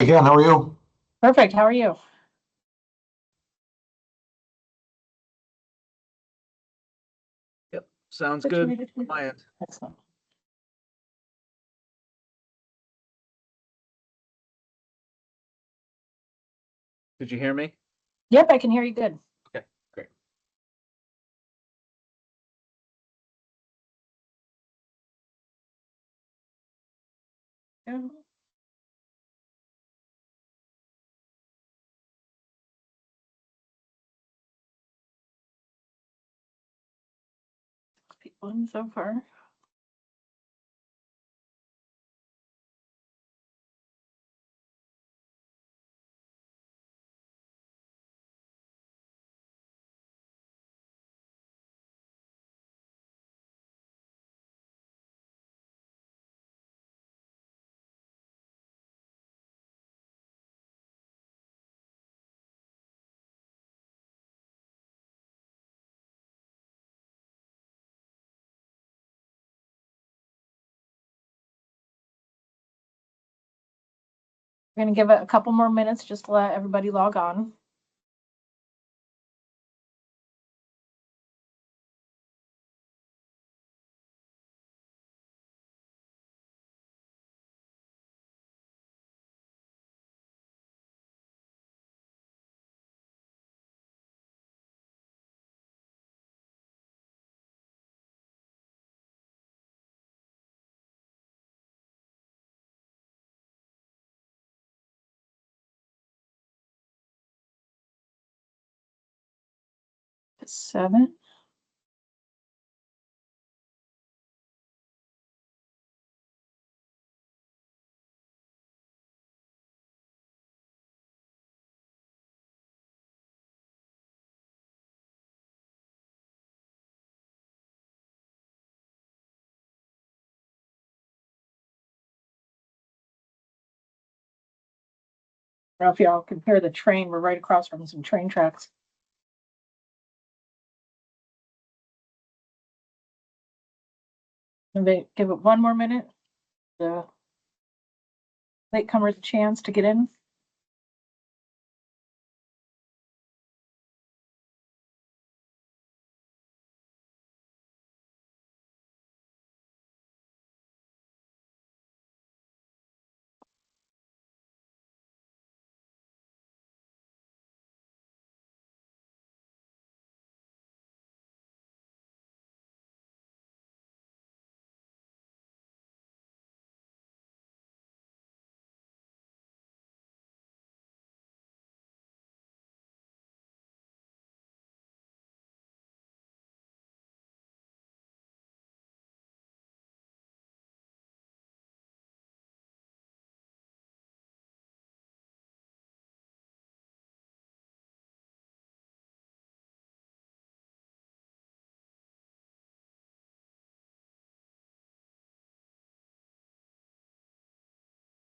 I can. How are you? Perfect. How are you? Yep, sounds Which one good did on you- my end. Excellent. Did you hear me? Yep, I can hear you good. Okay, great. Yeah. People in so far. We're going to give it a couple more minutes just to let everybody log on. It's 7. I don't know if y'all can hear the train. We're right across from some train tracks. Give it one more minute. The latecomers a chance to get in.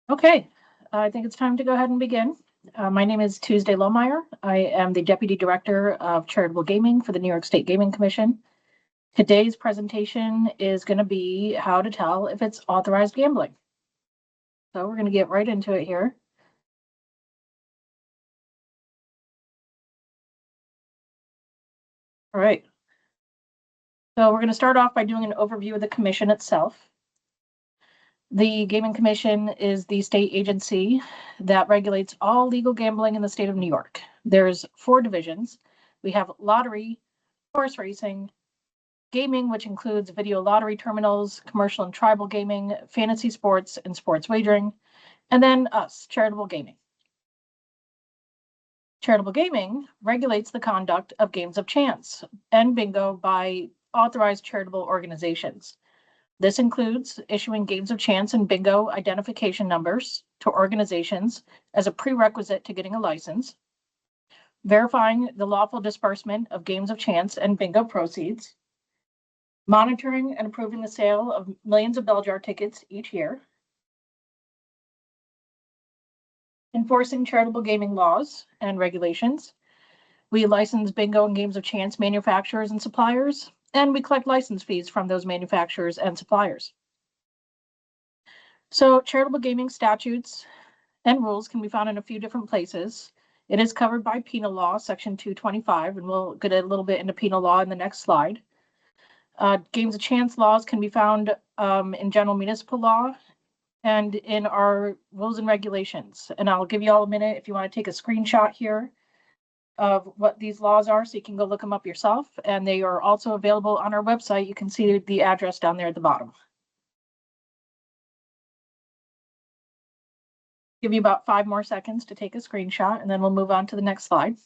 Okay, I think it's time to go ahead and begin. My name is Tuesday Lohmeyer. I am the Deputy Director of Charitable Gaming for the New York State Gaming Commission. Today's presentation is going to be how to tell if it's authorized gambling. So we're going to get right into it here. All right. So we're going to start off by doing an overview of the commission itself. The Gaming Commission is the state agency that regulates all legal gambling in the state of New York. There's 4 divisions. We have lottery, horse racing, gaming, which includes video lottery terminals, commercial and tribal gaming, fantasy sports, and sports wagering, and then us, charitable gaming. Charitable gaming regulates the conduct of games of chance and bingo by authorized charitable organizations. This includes issuing games of chance and bingo identification numbers to organizations as a prerequisite to getting a license, verifying the lawful disbursement of games of chance and bingo proceeds, monitoring and approving the sale of millions of bell jar tickets each year, enforcing charitable gaming laws and regulations. We license bingo and games of chance manufacturers and suppliers, and we collect license fees from those manufacturers and suppliers. So charitable gaming statutes and rules can be found in a few different places. It is covered by penal law, section 225, and we'll get a little bit into penal law in the next slide. Games of chance laws can be found in general municipal law and in our rules and regulations. And I'll give you all a minute if you want to take a screenshot here of what these laws are, so you can go look them up yourself. And they are also available on our website. You can see the address down there at the bottom. Give you about 5 more seconds to take a screenshot, and then we'll move on to the next slide.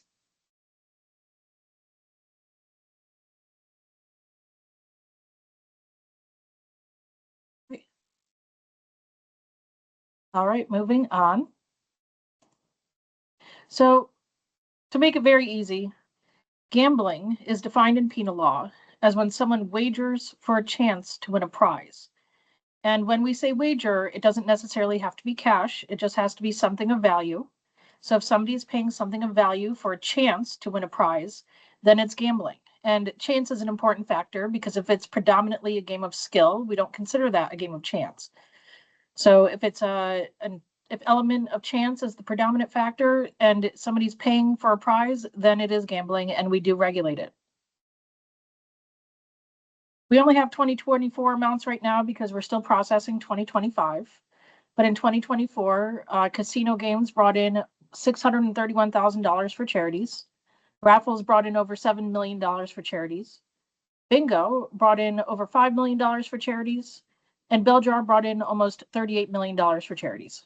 All right, moving on. So to make it very easy, gambling is defined in penal law as when someone wagers for a chance to win a prize. And when we say wager, it doesn't necessarily have to be cash. It just has to be something of value. So if somebody is paying something of value for a chance to win a prize, then it's gambling. And chance is an important factor because if it's predominantly a game of skill, we don't consider that a game of chance. So if it's if element of chance is the predominant factor and somebody's paying for a prize, then it is gambling, and we do regulate it. We only have 2024 amounts right now because we're still processing 2025. But in 2024, casino games brought in $631,000 for charities. Raffles brought in over $7 million for charities. Bingo brought in over $5 million for charities. And Bell Jar brought in almost $38 million for charities.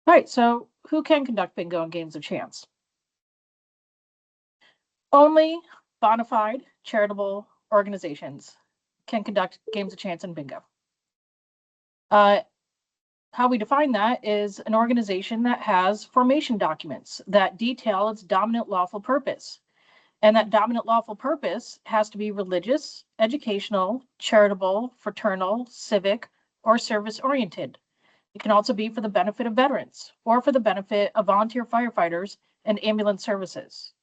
All right, so who can conduct bingo and games of chance? Only bona fide charitable organizations can conduct games of chance and bingo. How we define that is an organization that has formation documents that detail its dominant lawful purpose. And that dominant lawful purpose has to be religious, educational, charitable, fraternal, civic, or service-oriented. It can also be for the benefit of veterans or for the benefit of volunteer firefighters and ambulance services.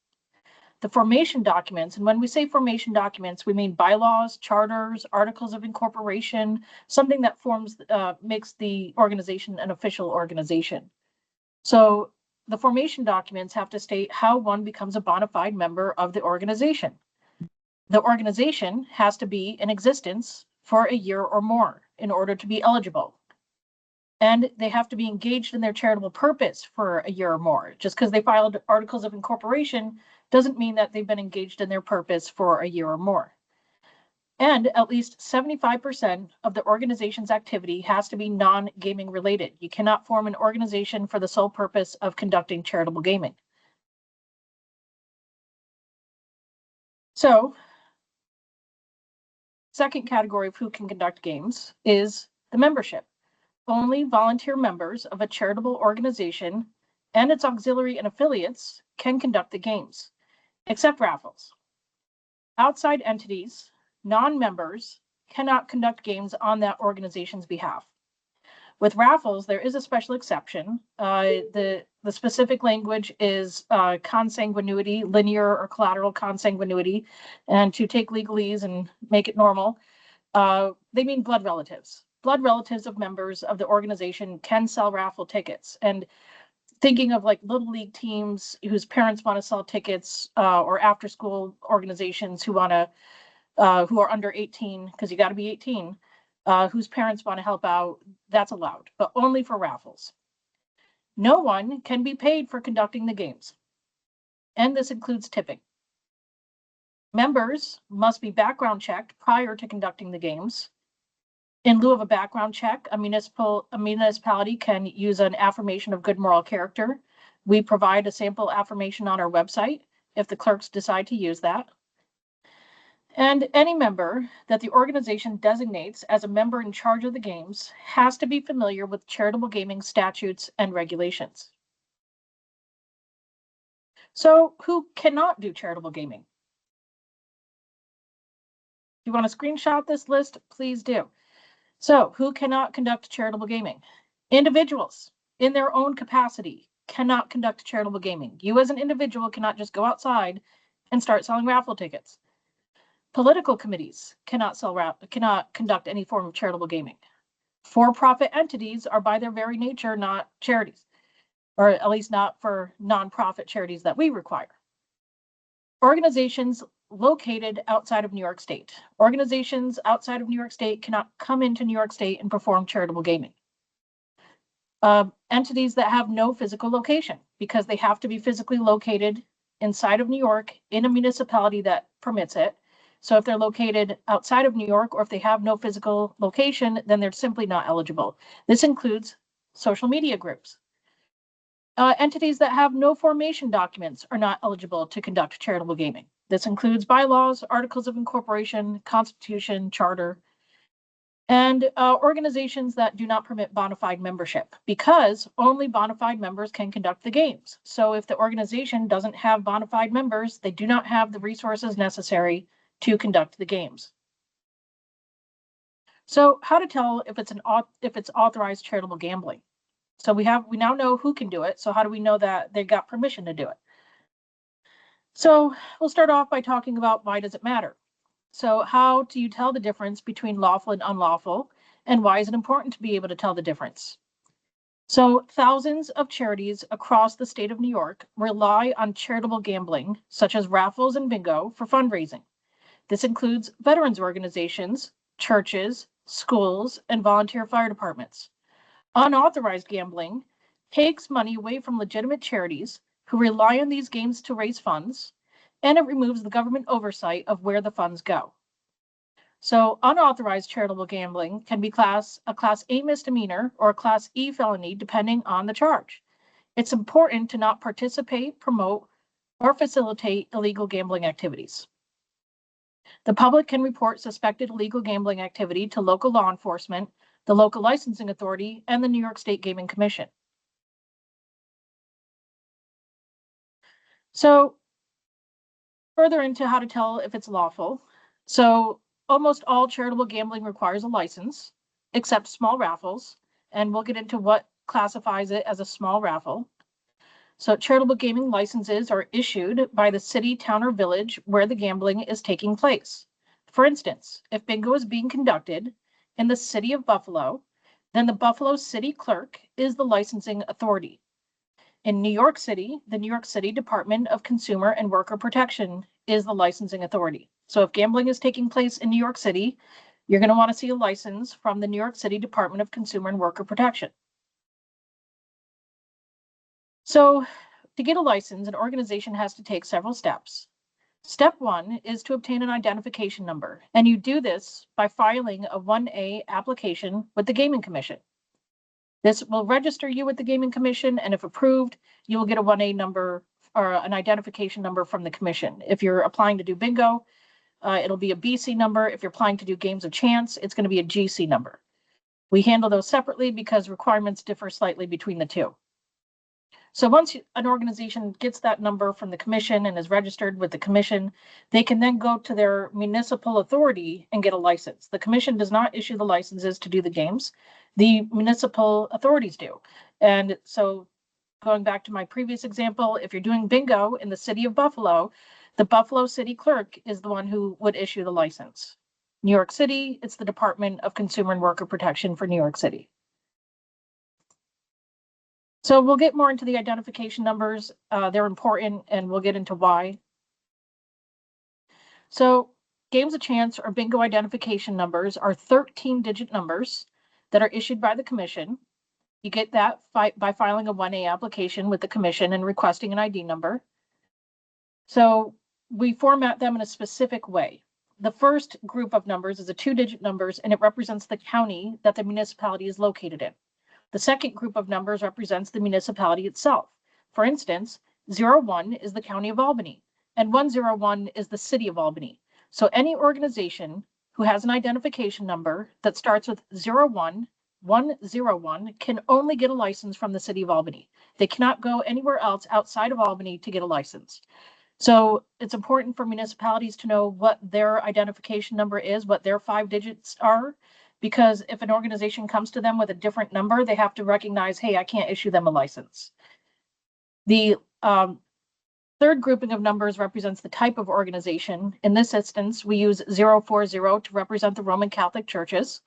The formation documents, and when we say formation documents, we mean bylaws, charters, articles of incorporation, something that makes the organization an official organization. So the formation documents have to state how one becomes a bona fide member of the organization. The organization has to be in existence for a year or more in order to be eligible. And they have to be engaged in their charitable purpose for a year or more. Just because they filed articles of incorporation doesn't mean that they've been engaged in their purpose for a year or more. And at least 75% of the organization's activity has to be non-gaming related. You cannot form an organization for the sole purpose of conducting charitable gaming. So, second category of who can conduct games is the membership. Only volunteer members of a charitable organization and its auxiliary and affiliates can conduct the games, except raffles. Outside entities, non-members, cannot conduct games on that organization's behalf. With raffles, there is a special exception. The specific language is consanguinity, linear or collateral consanguinity. And to take legalese and make it normal, they mean blood relatives. Blood relatives of members of the organization can sell raffle tickets. And thinking of like little league teams whose parents want to sell tickets, or after school organizations who want to, who are under 18, because you got to be 18, whose parents want to help out, that's allowed, but only for raffles. No one can be paid for conducting the games, and this includes tipping. Members must be background checked prior to conducting the games. In lieu of a background check, a municipality can use an affirmation of good moral character. We provide a sample affirmation on our website if the clerks decide to use that. And any member that the organization designates as a member in charge of the games has to be familiar with charitable gaming statutes and regulations. So who cannot do charitable gaming? If you want to screenshot this list, please do. So who cannot conduct charitable gaming? Individuals in their own capacity cannot conduct charitable gaming. You as an individual cannot just go outside and start selling raffle tickets. Political committees cannot conduct any form of charitable gaming. For-profit entities are by their very nature not charities, or at least not for nonprofit charities that we require. Organizations located outside of New York State. Organizations outside of New York State cannot come into New York State and perform charitable gaming. Entities that have no physical location, because they have to be physically located inside of New York in a municipality that permits it. So if they're located outside of New York, or if they have no physical location, then they're simply not eligible. This includes social media groups. Entities that have no formation documents are not eligible to conduct charitable gaming. This includes bylaws, articles of incorporation, constitution, charter, and organizations that do not permit bona fide membership, because only bona fide members can conduct the games. So if the organization doesn't have bona fide members, they do not have the resources necessary to conduct the games. So how to tell if it's authorized charitable gambling? So we now know who can do it. So how do we know that they got permission to do it? So we'll start off by talking about, why does it matter? So how do you tell the difference between lawful and unlawful? And why is it important to be able to tell the difference? So thousands of charities across the state of New York rely on charitable gambling, such as raffles and bingo, for fundraising. This includes veterans organizations, churches, schools, and volunteer fire departments. Unauthorized gambling takes money away from legitimate charities who rely on these games to raise funds, and it removes the government oversight of where the funds go. So unauthorized charitable gambling can be a Class A misdemeanor or a Class E felony, depending on the charge. It's important to not participate, promote, or facilitate illegal gambling activities. The public can report suspected illegal gambling activity to local law enforcement, the local licensing authority, and the New York State Gaming Commission. So further into how to tell if it's lawful. So almost all charitable gambling requires a license, except small raffles, and we'll get into what classifies it as a small raffle. So charitable gaming licenses are issued by the city, town, or village where the gambling is taking place. For instance, if bingo is being conducted in the city of Buffalo, then the Buffalo City Clerk is the licensing authority. In New York City, the New York City Department of Consumer and Worker Protection is the licensing authority. So if gambling is taking place in New York City, you're going to want to see a license from the New York City Department of Consumer and Worker Protection. So to get a license, an organization has to take several steps. Step one is to obtain an identification number, and you do this by filing a 1A application with the Gaming Commission. This will register you with the Gaming Commission, and if approved, you will get a 1A number or an identification number from the commission. If you're applying to do bingo, it'll be a BC number. If you're applying to do games of chance, it's going to be a GC number. We handle those separately because requirements differ slightly between the two. So once an organization gets that number from the commission and is registered with the commission, they can then go to their municipal authority and get a license. The commission does not issue the licenses to do the games. The municipal authorities do. And so going back to my previous example, if you're doing bingo in the city of Buffalo, the Buffalo City Clerk is the one who would issue the license. New York City, it's the Department of Consumer and Worker Protection for New York City. So we'll get more into the identification numbers. They're important, and we'll get into why. So games of chance or bingo identification numbers are 13-digit numbers that are issued by the commission. You get that by filing a 1A application with the commission and requesting an ID number. So we format them in a specific way. The first group of numbers is a 2-digit numbers, and it represents the county that the municipality is located in. The second group of numbers represents the municipality itself. For instance, 01 is the County of Albany, and 101 is the City of Albany. So any organization who has an identification number that starts with 101 can only get a license from the City of Albany. They cannot go anywhere else outside of Albany to get a license. So it's important for municipalities to know what their identification number is, what their 5 digits are, because if an organization comes to them with a different number, they have to recognize, hey, I can't issue them a license. The third grouping of numbers represents the type of organization. In this instance, we use 040 to represent the Roman Catholic churches.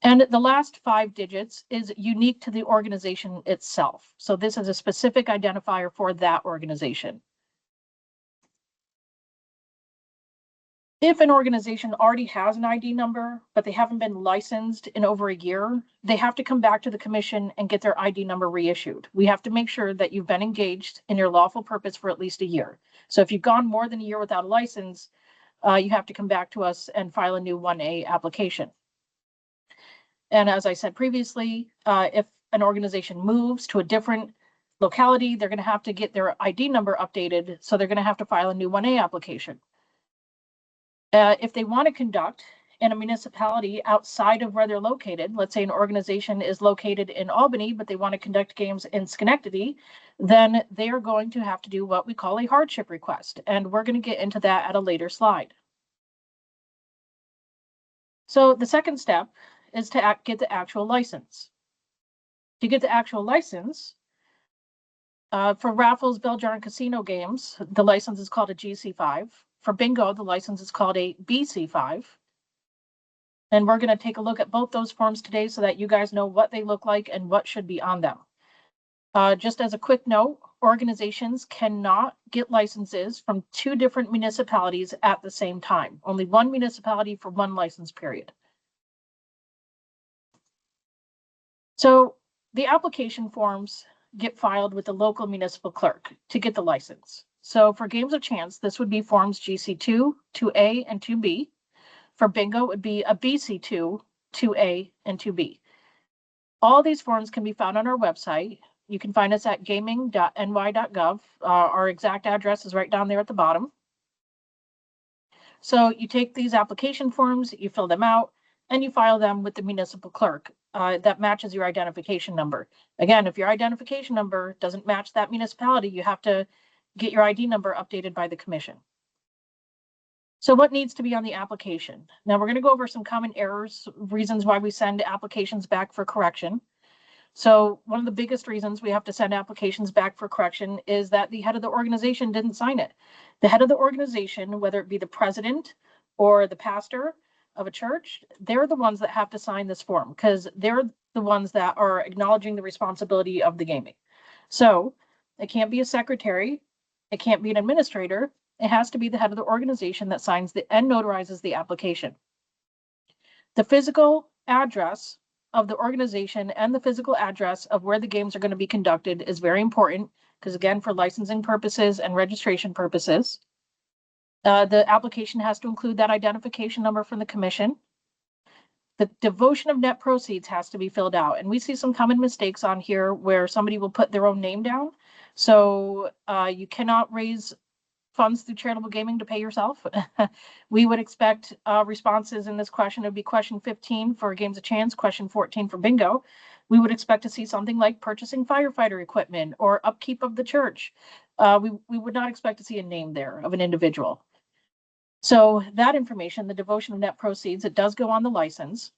And the last 5 digits is unique to the organization itself. So this is a specific identifier for that organization. If an organization already has an ID number, but they haven't been licensed in over a year, they have to come back to the commission and get their ID number reissued. We have to make sure that you've been engaged in your lawful purpose for at least a year. So if you've gone more than a year without a license, you have to come back to us and file a new 1A application. And as I said previously, if an organization moves to a different locality, they're going to have to get their ID number updated. So they're going to have to file a new 1A application. If they want to conduct in a municipality outside of where they're located, let's say an organization is located in Albany, but they want to conduct games in Schenectady, then they are going to have to do what we call a hardship request. And we're going to get into that at a later slide. So the second step is to get the actual license. To get the actual license, for raffles, bell jar, and casino games, the license is called a GC5. For bingo, the license is called a BC5. And we're going to take a look at both those forms today so that you guys know what they look like and what should be on them. Just as a quick note, organizations cannot get licenses from 2 different municipalities at the same time. Only one municipality for one license period. So the application forms get filed with the local municipal clerk to get the license. So for games of chance, this would be forms GC2, 2A, and 2B. For bingo, it would be a BC2, 2A, and 2B. All these forms can be found on our website. You can find us at gaming.ny.gov. Our exact address is right down there at the bottom. So you take these application forms, you fill them out, and you file them with the municipal clerk. That matches your identification number. Again, if your identification number doesn't match that municipality, you have to get your ID number updated by the commission. So what needs to be on the application? Now we're going to go over some common errors, reasons why we send applications back for correction. So one of the biggest reasons we have to send applications back for correction is that the head of the organization didn't sign it. The head of the organization, whether it be the president or the pastor of a church, they're the ones that have to sign this form because they're the ones that are acknowledging the responsibility of the gaming. So it can't be a secretary. It can't be an administrator. It has to be the head of the organization that signs and notarizes the application. The physical address of the organization and the physical address of where the games are going to be conducted is very important because, again, for licensing purposes and registration purposes, the application has to include that identification number from the commission. The devotion of net proceeds has to be filled out. And we see some common mistakes on here where somebody will put their own name down. So you cannot raise funds through charitable gaming to pay yourself. We would expect responses in this question. It would be question 15 for games of chance, question 14 for bingo. We would expect to see something like purchasing firefighter equipment or upkeep of the church. We would not expect to see a name there of an individual. So that information, the devotion of net proceeds, it does go on the license.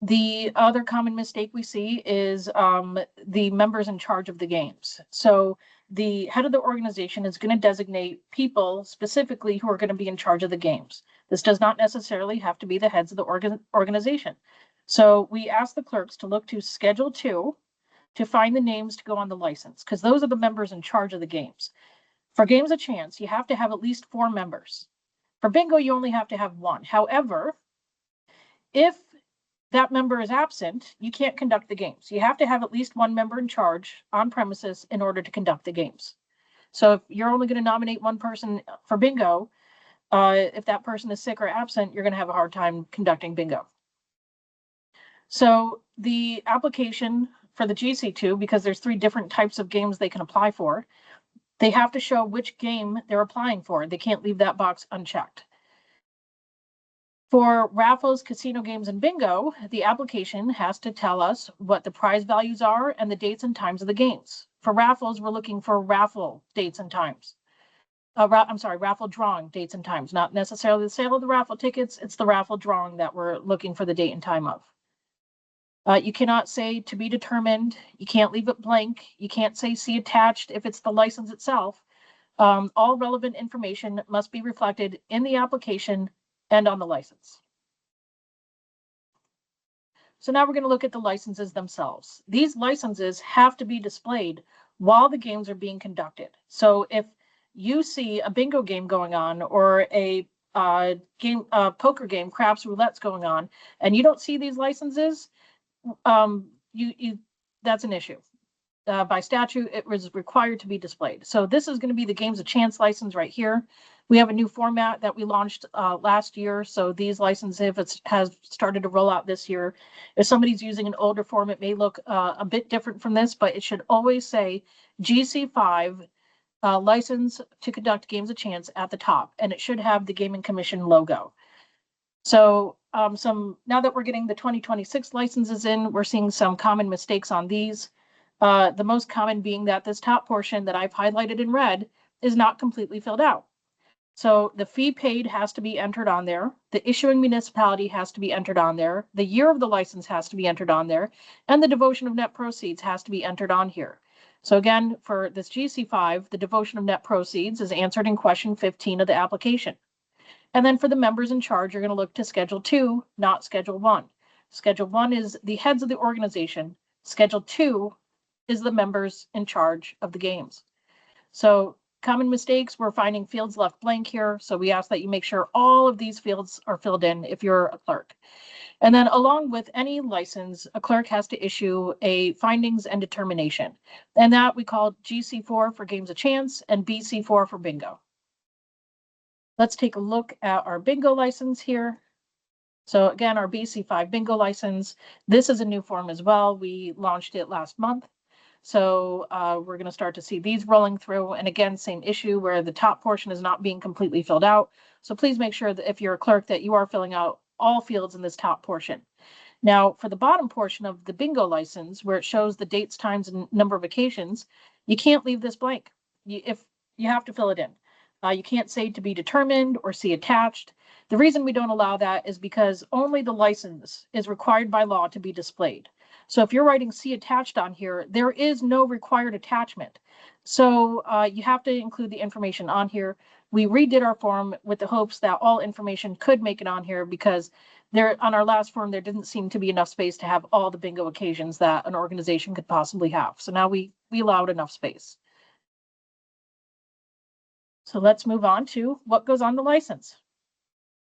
The other common mistake we see is the members in charge of the games. So the head of the organization is going to designate people specifically who are going to be in charge of the games. This does not necessarily have to be the heads of the organization. So we ask the clerks to look to Schedule 2 to find the names to go on the license, because those are the members in charge of the games. For games of chance, you have to have at least 4 members. For bingo, you only have to have 1. However, if that member is absent, you can't conduct the games. You have to have at least 1 member in charge on premises in order to conduct the games. So if you're only going to nominate 1 person for bingo, if that person is sick or absent, you're going to have a hard time conducting bingo. So the application for the GC2, because there's 3 different types of games they can apply for, they have to show which game they're applying for. They can't leave that box unchecked. For raffles, casino games, and bingo, the application has to tell us what the prize values are and the dates and times of the games. For raffles, we're looking for raffle dates and times. Raffle drawing dates and times, not necessarily the sale of the raffle tickets. It's the raffle drawing that we're looking for the date and time of. You cannot say to be determined. You can't leave it blank. You can't say see attached if it's the license itself. All relevant information must be reflected in the application and on the license. So now we're going to look at the licenses themselves. These licenses have to be displayed while the games are being conducted. So if you see a bingo game going on or a poker game, craps, roulette's going on, and you don't see these licenses, that's an issue. By statute, it was required to be displayed. So this is going to be the Games of Chance license right here. We have a new format that we launched last year. So these licenses, if it has started to roll out this year, if somebody's using an older form, it may look a bit different from this, but it should always say GC5 license to conduct games of chance at the top, and it should have the Gaming Commission logo. So now that we're getting the 2026 licenses in, we're seeing some common mistakes on these. The most common being that this top portion that I've highlighted in red is not completely filled out. So the fee paid has to be entered on there. The issuing municipality has to be entered on there. The year of the license has to be entered on there. And the devotion of net proceeds has to be entered on here. So again, for this GC5, the devotion of net proceeds is answered in question 15 of the application. And then for the members in charge, you're going to look to Schedule 2, not Schedule 1. Schedule 1 is the heads of the organization. Schedule 2 is the members in charge of the games. So common mistakes, we're finding fields left blank here. So we ask that you make sure all of these fields are filled in if you're a clerk. And then along with any license, a clerk has to issue a findings and determination. And that we call GC4 for games of chance and BC4 for bingo. Let's take a look at our bingo license here. So again, our BC5 bingo license, this is a new form as well. We launched it last month. So we're going to start to see these rolling through. And again, same issue where the top portion is not being completely filled out. So please make sure that if you're a clerk that you are filling out all fields in this top portion. Now, for the bottom portion of the bingo license, where it shows the dates, times, and number of occasions, you can't leave this blank. If you have to fill it in. You can't say to be determined or see attached. The reason we don't allow that is because only the license is required by law to be displayed. So if you're writing see attached on here, there is no required attachment. So you have to include the information on here. We redid our form with the hopes that all information could make it on here because on our last form, there didn't seem to be enough space to have all the bingo occasions that an organization could possibly have. So now we allowed enough space. So let's move on to what goes on the license.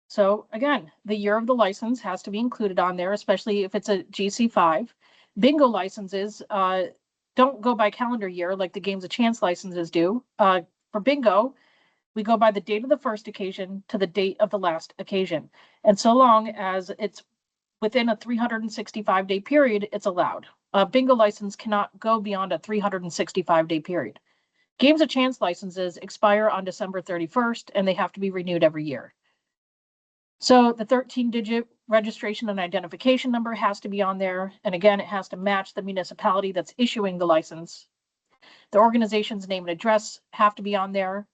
So again, the year of the license has to be included on there, especially if it's a GC5. Bingo licenses don't go by calendar year like the Games of Chance licenses do. For bingo, we go by the date of the first occasion to the date of the last occasion. And so long as it's within a 365-day period, it's allowed. A bingo license cannot go beyond a 365-day period. Games of Chance licenses expire on December 31st, and they have to be renewed every year. So the 13-digit registration and identification number has to be on there. And again, it has to match the municipality that's issuing the license. The organization's name and address have to be on there.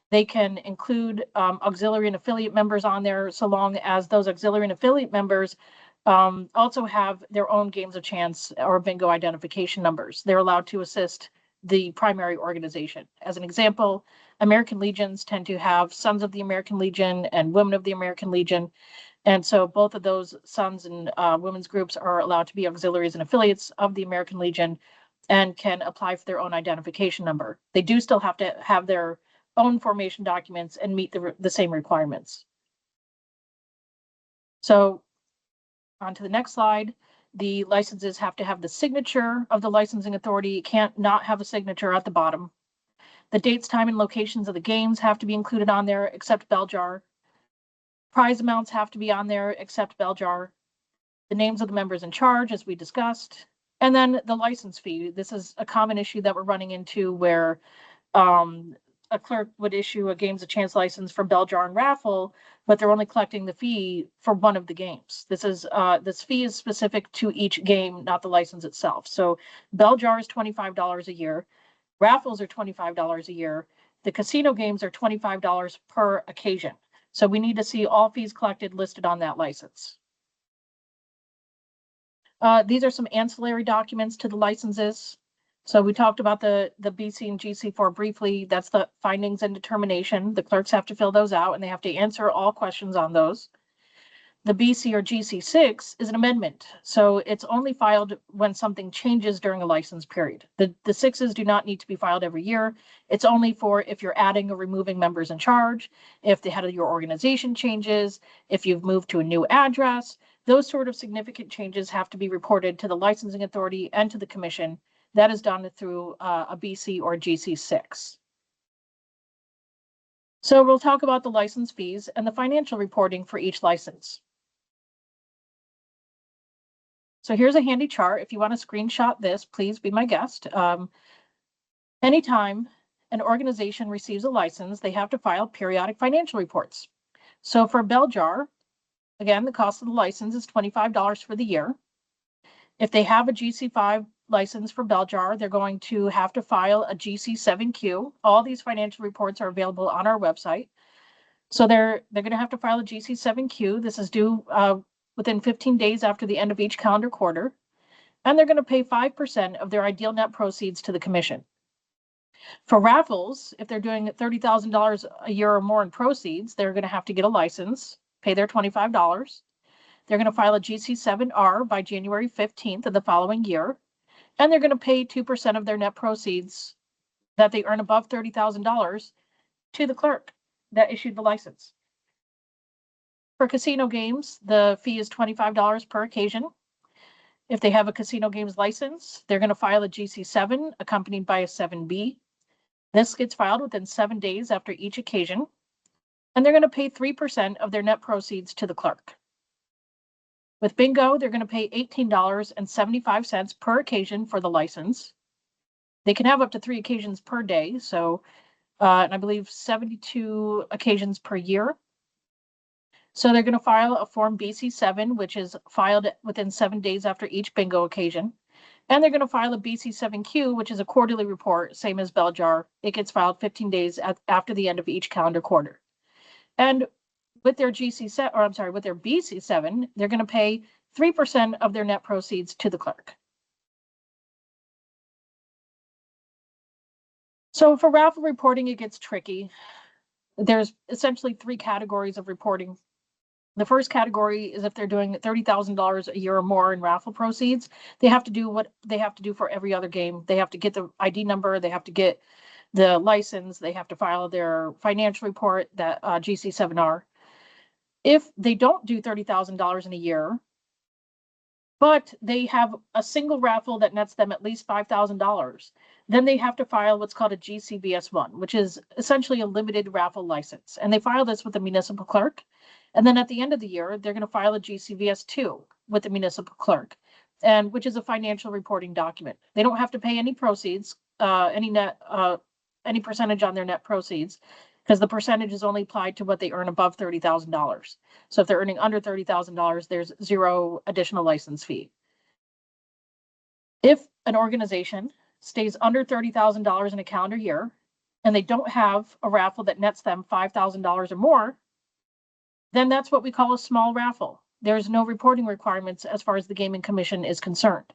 They can include auxiliary and affiliate members on there, so long as those auxiliary and affiliate members also have their own Games of Chance or bingo identification numbers. They're allowed to assist the primary organization. As an example, American Legions tend to have Sons of the American Legion and Women of the American Legion. And so both of those sons and women's groups are allowed to be auxiliaries and affiliates of the American Legion and can apply for their own identification number. They do still have to have their own formation documents and meet the same requirements. So on to the next slide. The licenses have to have the signature of the licensing authority. It can't not have a signature at the bottom. The dates, time, and locations of the games have to be included on there, except bell jar. Prize amounts have to be on there, except bell jar. The names of the members in charge, as we discussed. And then the license fee. This is a common issue that we're running into where a clerk would issue a Games of Chance license for bell jar and raffle, but they're only collecting the fee for one of the games. This fee is specific to each game, not the license itself. So bell jar is $25 a year. Raffles are $25 a year. The casino games are $25 per occasion. So we need to see all fees collected listed on that license. These are some ancillary documents to the licenses. So we talked about the BC and GC4 briefly. That's the findings and determination. The clerks have to fill those out and they have to answer all questions on those. The BC or GC6 is an amendment, so it's only filed when something changes during a license period. The sixes do not need to be filed every year. It's only for if you're adding or removing members in charge, if the head of your organization changes, if you've moved to a new address. Those sort of significant changes have to be reported to the licensing authority and to the commission. That is done through a BC or GC6. So we'll talk about the license fees and the financial reporting for each license. So here's a handy chart. If you want to screenshot this, please be my guest. Anytime an organization receives a license, they have to file periodic financial reports. So for Bell Jar, again, the cost of the license is $25 for the year. If they have a GC5 license for Bell Jar, they're going to have to file a GC7Q. All these financial reports are available on our website. So they're going to have to file a GC7Q. This is due within 15 days after the end of each calendar quarter. And they're going to pay 5% of their ideal net proceeds to the commission. For raffles, if they're doing $30,000 a year or more in proceeds, they're going to have to get a license, pay their $25. They're going to file a GC7R by January 15th of the following year. And they're going to pay 2% of their net proceeds that they earn above $30,000 to the clerk that issued the license. For casino games, the fee is $25 per occasion. If they have a casino games license, they're going to file a GC7 accompanied by a 7B. This gets filed within 7 days after each occasion, and they're going to pay 3% of their net proceeds to the clerk. With bingo, they're going to pay $18.75 per occasion for the license. They can have up to 3 occasions per day, so and I believe 72 occasions per year. So they're going to file a Form BC7, which is filed within 7 days after each bingo occasion. And they're going to file a BC7Q, which is a quarterly report, same as Bell Jar. It gets filed 15 days after the end of each calendar quarter. And with their with their BC7, they're going to pay 3% of their net proceeds to the clerk. So for raffle reporting, it gets tricky. There's essentially 3 categories of reporting. The first category is if they're doing $30,000 a year or more in raffle proceeds, they have to do what they have to do for every other game. They have to get the ID number, they have to get the license, they have to file their financial report, that GC7R. If they don't do $30,000 in a year, but they have a single raffle that nets them at least $5,000, then they have to file what's called a GCVS1, which is essentially a limited raffle license. And they file this with the municipal clerk. And then at the end of the year, they're going to file a GCVS2 with the municipal clerk, and which is a financial reporting document. They don't have to pay any proceeds, any percentage on their net proceeds, because the percentage is only applied to what they earn above $30,000. So if they're earning under $30,000, there's 0 additional license fee. If an organization stays under $30,000 in a calendar year and they don't have a raffle that nets them $5,000 or more, then that's what we call a small raffle. There's no reporting requirements as far as the Gaming Commission is concerned.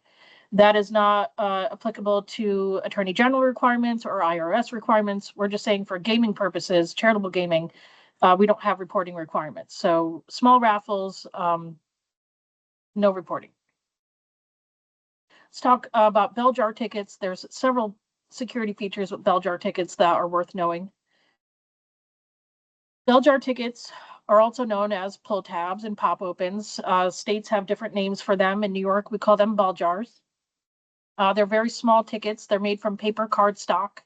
That is not applicable to Attorney General requirements or IRS requirements. We're just saying for gaming purposes, charitable gaming, we don't have reporting requirements. So small raffles, no reporting. Let's talk about Bell Jar tickets. There's several security features with Bell Jar tickets that are worth knowing. Bell Jar tickets are also known as pull tabs and pop opens. States have different names for them. In New York, we call them Bell Jars. They're very small tickets. They're made from paper cardstock.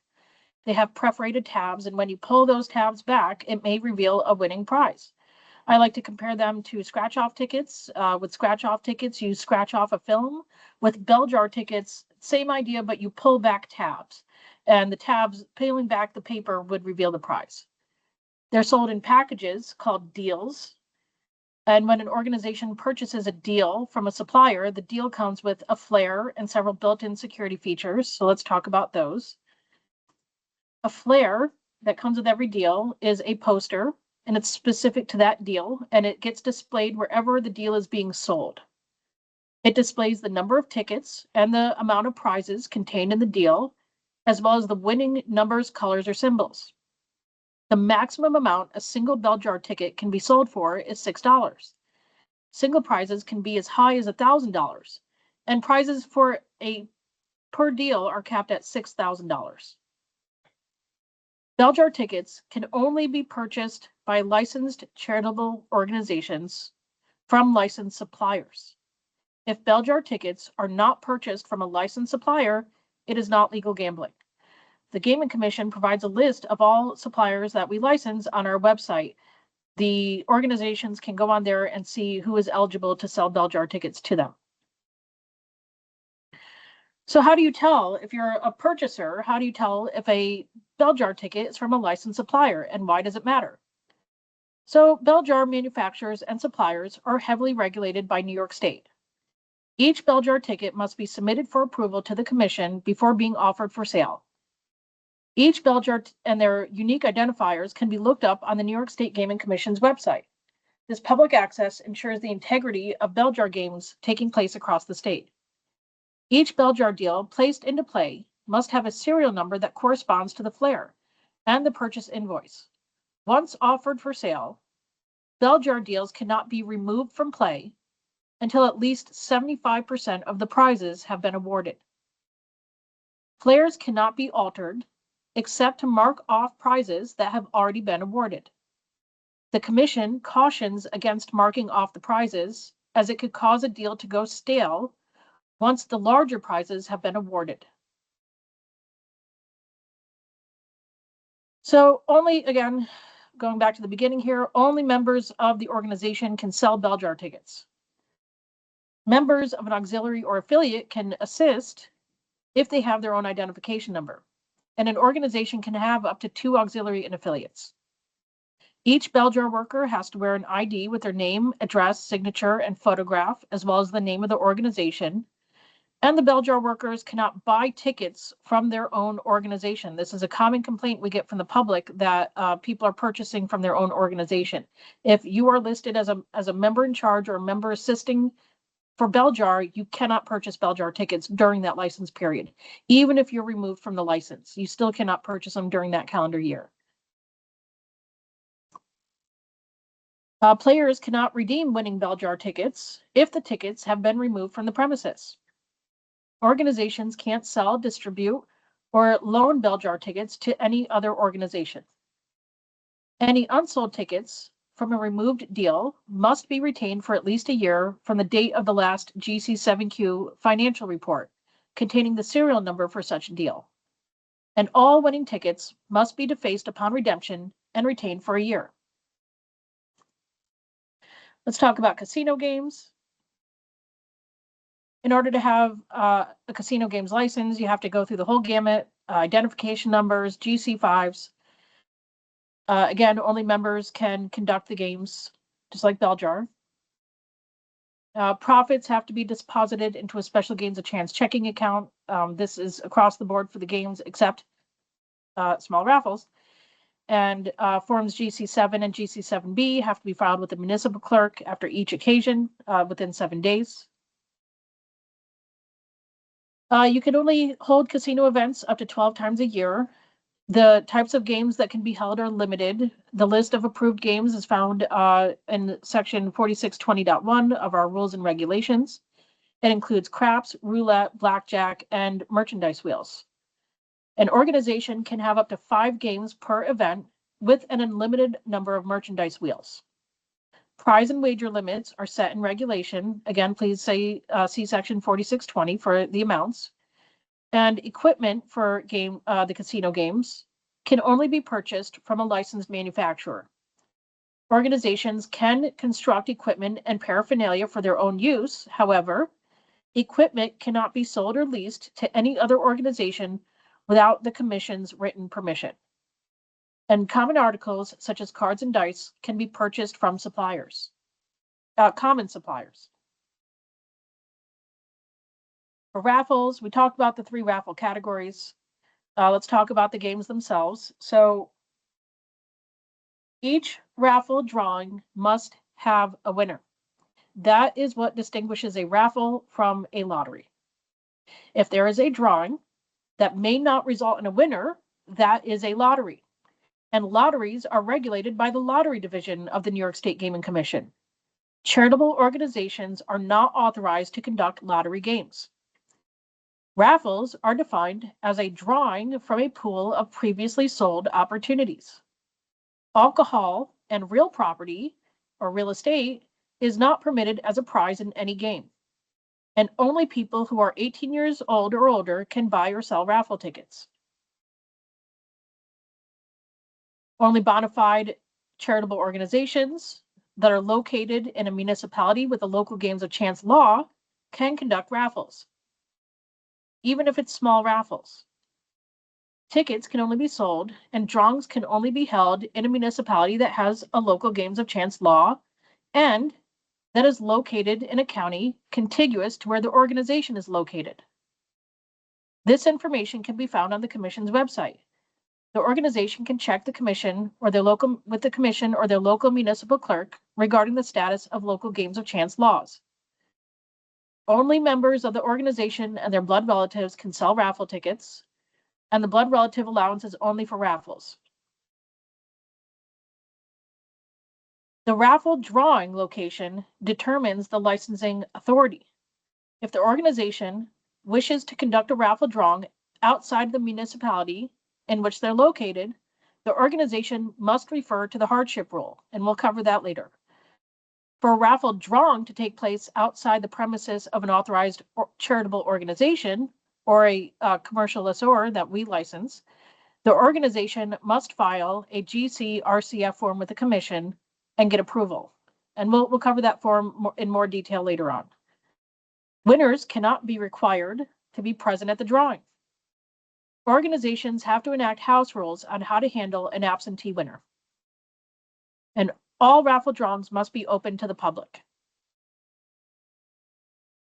They have perforated tabs, and when you pull those tabs back, it may reveal a winning prize. I like to compare them to scratch-off tickets. With scratch-off tickets, you scratch off a film. With Bell Jar tickets, same idea, but you pull back tabs. And the tabs, peeling back the paper, would reveal the prize. They're sold in packages called deals. And when an organization purchases a deal from a supplier, the deal comes with a flare and several built-in security features. So let's talk about those. A flare that comes with every deal is a poster, and it's specific to that deal, and it gets displayed wherever the deal is being sold. It displays the number of tickets and the amount of prizes contained in the deal, as well as the winning numbers, colors, or symbols. The maximum amount a single Bell Jar ticket can be sold for is $6. Single prizes can be as high as $1,000, and prizes for a per deal are capped at $6,000. Bell jar tickets can only be purchased by licensed charitable organizations from licensed suppliers. If bell jar tickets are not purchased from a licensed supplier, it is not legal gambling. The Gaming Commission provides a list of all suppliers that we license on our website. The organizations can go on there and see who is eligible to sell bell jar tickets to them. So how do you tell if you're a purchaser? How do you tell if a bell jar ticket is from a licensed supplier, and why does it matter? So bell jar manufacturers and suppliers are heavily regulated by New York State. Each bell jar ticket must be submitted for approval to the commission before being offered for sale. Each bell jar and their unique identifiers can be looked up on the New York State Gaming Commission's website. This public access ensures the integrity of bell jar games taking place across the state. Each bell jar deal placed into play must have a serial number that corresponds to the flare and the purchase invoice. Once offered for sale, bell jar deals cannot be removed from play until at least 75% of the prizes have been awarded. Flares cannot be altered except to mark off prizes that have already been awarded. The commission cautions against marking off the prizes, as it could cause a deal to go stale once the larger prizes have been awarded. So only, again, going back to the beginning here, only members of the organization can sell bell jar tickets. Members of an auxiliary or affiliate can assist if they have their own identification number, and an organization can have up to 2 auxiliary and affiliates. Each bell jar worker has to wear an ID with their name, address, signature, and photograph, as well as the name of the organization. And the bell jar workers cannot buy tickets from their own organization. This is a common complaint we get from the public, that people are purchasing from their own organization. If you are listed as a member in charge or a member assisting for bell jar, you cannot purchase bell jar tickets during that license period. Even if you're removed from the license, you still cannot purchase them during that calendar year. Players cannot redeem winning bell jar tickets if the tickets have been removed from the premises. Organizations can't sell, distribute, or loan bell jar tickets to any other organization. Any unsold tickets from a removed deal must be retained for at least a year from the date of the last GC7Q financial report containing the serial number for such deal. And all winning tickets must be defaced upon redemption and retained for a year. Let's talk about casino games. In order to have a casino games license, you have to go through the whole gamut, identification numbers, GC5s. Again, only members can conduct the games, just like bell jar. Profits have to be deposited into a special games of chance checking account. This is across the board for the games except small raffles. And forms GC7 and GC7B have to be filed with the municipal clerk after each occasion within 7 days. You can only hold casino events up to 12 times a year. The types of games that can be held are limited. The list of approved games is found in section 4620.1 of our rules and regulations. It includes craps, roulette, blackjack, and merchandise wheels. An organization can have up to 5 games per event with an unlimited number of merchandise wheels. Prize and wager limits are set in regulation. Again, please see section 4620 for the amounts. And equipment for the casino games can only be purchased from a licensed manufacturer. Organizations can construct equipment and paraphernalia for their own use. However, equipment cannot be sold or leased to any other organization without the commission's written permission. And common articles such as cards and dice can be purchased from suppliers, common suppliers. For raffles, we talked about the 3 raffle categories. Let's talk about the games themselves. So each raffle drawing must have a winner. That is what distinguishes a raffle from a lottery. If there is a drawing that may not result in a winner, that is a lottery. And lotteries are regulated by the Lottery Division of the New York State Gaming Commission. Charitable organizations are not authorized to conduct lottery games. Raffles are defined as a drawing from a pool of previously sold opportunities. Alcohol and real property or real estate is not permitted as a prize in any game, and only people who are 18 years old or older can buy or sell raffle tickets. Only bona fide charitable organizations that are located in a municipality with a local games of chance law can conduct raffles, even if it's small raffles. Tickets can only be sold and drawings can only be held in a municipality that has a local games of chance law and that is located in a county contiguous to where the organization is located. This information can be found on the Commission's website. The organization can check the Commission or their local municipal clerk regarding the status of local games of chance laws. Only members of the organization and their blood relatives can sell raffle tickets, and the blood relative allowance is only for raffles. The raffle drawing location determines the licensing authority. If the organization wishes to conduct a raffle drawing outside the municipality in which they're located, the organization must refer to the hardship rule, and we'll cover that later. For a raffle drawing to take place outside the premises of an authorized charitable organization or a commercial lessor that we license, the organization must file a GC-RCF form with the Commission and get approval. And we'll cover that form in more detail later on. Winners cannot be required to be present at the drawing. Organizations have to enact house rules on how to handle an absentee winner. And all raffle drawings must be open to the public.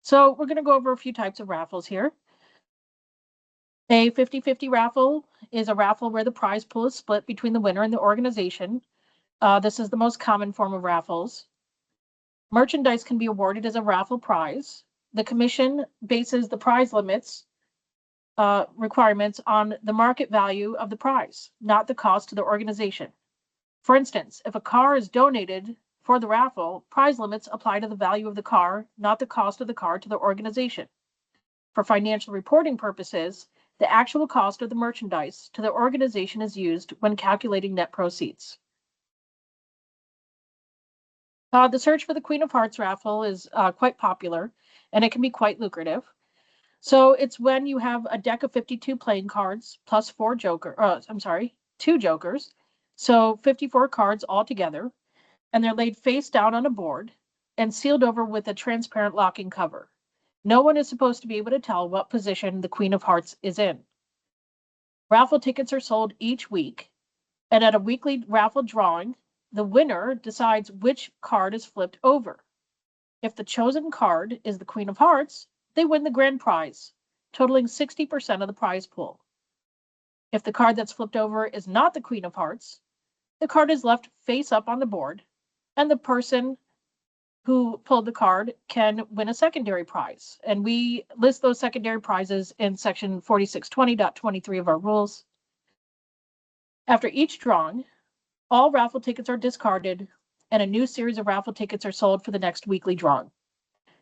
So we're going to go over a few types of raffles here. A 50-50 raffle is a raffle where the prize pool is split between the winner and the organization. This is the most common form of raffles. Merchandise can be awarded as a raffle prize. The Commission bases the prize limits requirements on the market value of the prize, not the cost to the organization. For instance, if a car is donated for the raffle, prize limits apply to the value of the car, not the cost of the car to the organization. For financial reporting purposes, the actual cost of the merchandise to the organization is used when calculating net proceeds. The search for the Queen of Hearts raffle is quite popular, and it can be quite lucrative. So it's when you have a deck of 52 playing cards plus two jokers. So 54 cards altogether, and they're laid face down on a board and sealed over with a transparent locking cover. No one is supposed to be able to tell what position the Queen of Hearts is in. Raffle tickets are sold each week, and at a weekly raffle drawing, the winner decides which card is flipped over. If the chosen card is the Queen of Hearts, they win the grand prize, totaling 60% of the prize pool. If the card that's flipped over is not the Queen of Hearts, the card is left face up on the board, and the person who pulled the card can win a secondary prize. And we list those secondary prizes in section 4620.23 of our rules. After each drawing, all raffle tickets are discarded, and a new series of raffle tickets are sold for the next weekly drawing.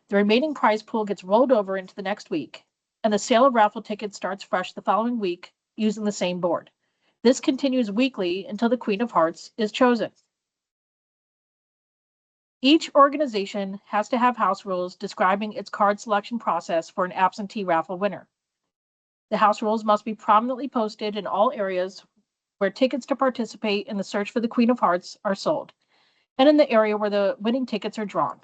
The remaining prize pool gets rolled over into the next week, and the sale of raffle tickets starts fresh the following week using the same board. This continues weekly until the Queen of Hearts is chosen. Each organization has to have house rules describing its card selection process for an absentee raffle winner. The house rules must be prominently posted in all areas where tickets to participate in the search for the Queen of Hearts are sold, and in the area where the winning tickets are drawn.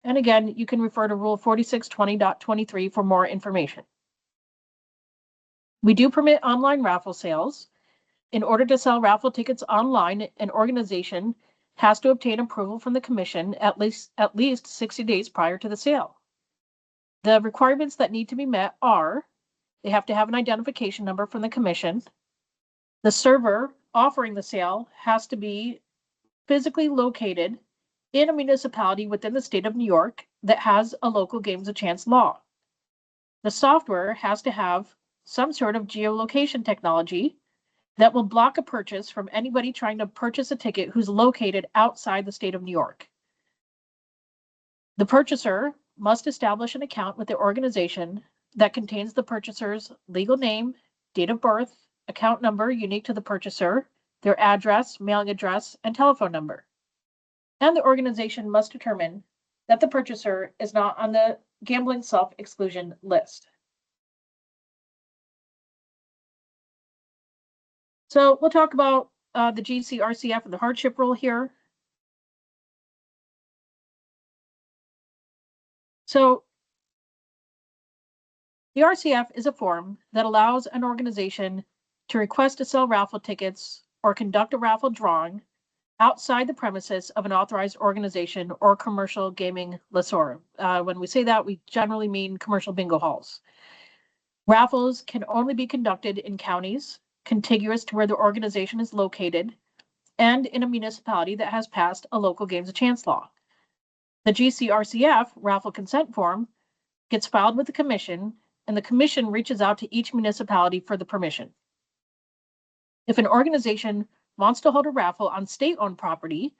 And again, you can refer to Rule 4620.23 for more information. We do permit online raffle sales. In order to sell raffle tickets online, an organization has to obtain approval from the Commission at least 60 days prior to the sale. The requirements that need to be met are they have to have an identification number from the Commission. The server offering the sale has to be physically located in a municipality within the state of New York that has a local games of chance law. The software has to have some sort of geolocation technology that will block a purchase from anybody trying to purchase a ticket who's located outside the state of New York. The purchaser must establish an account with the organization that contains the purchaser's legal name, date of birth, account number unique to the purchaser, their address, mailing address, and telephone number. And the organization must determine that the purchaser is not on the gambling self-exclusion list. So we'll talk about the GCRCF and the hardship rule here. So the RCF is a form that allows an organization to request to sell raffle tickets or conduct a raffle drawing outside the premises of an authorized organization or commercial gaming lessor. When we say that, we generally mean commercial bingo halls. Raffles can only be conducted in counties contiguous to where the organization is located and in a municipality that has passed a local games of chance law. The GCRCF raffle consent form gets filed with the commission, and the commission reaches out to each municipality for the permission. If an organization wants to hold a raffle on state-owned property,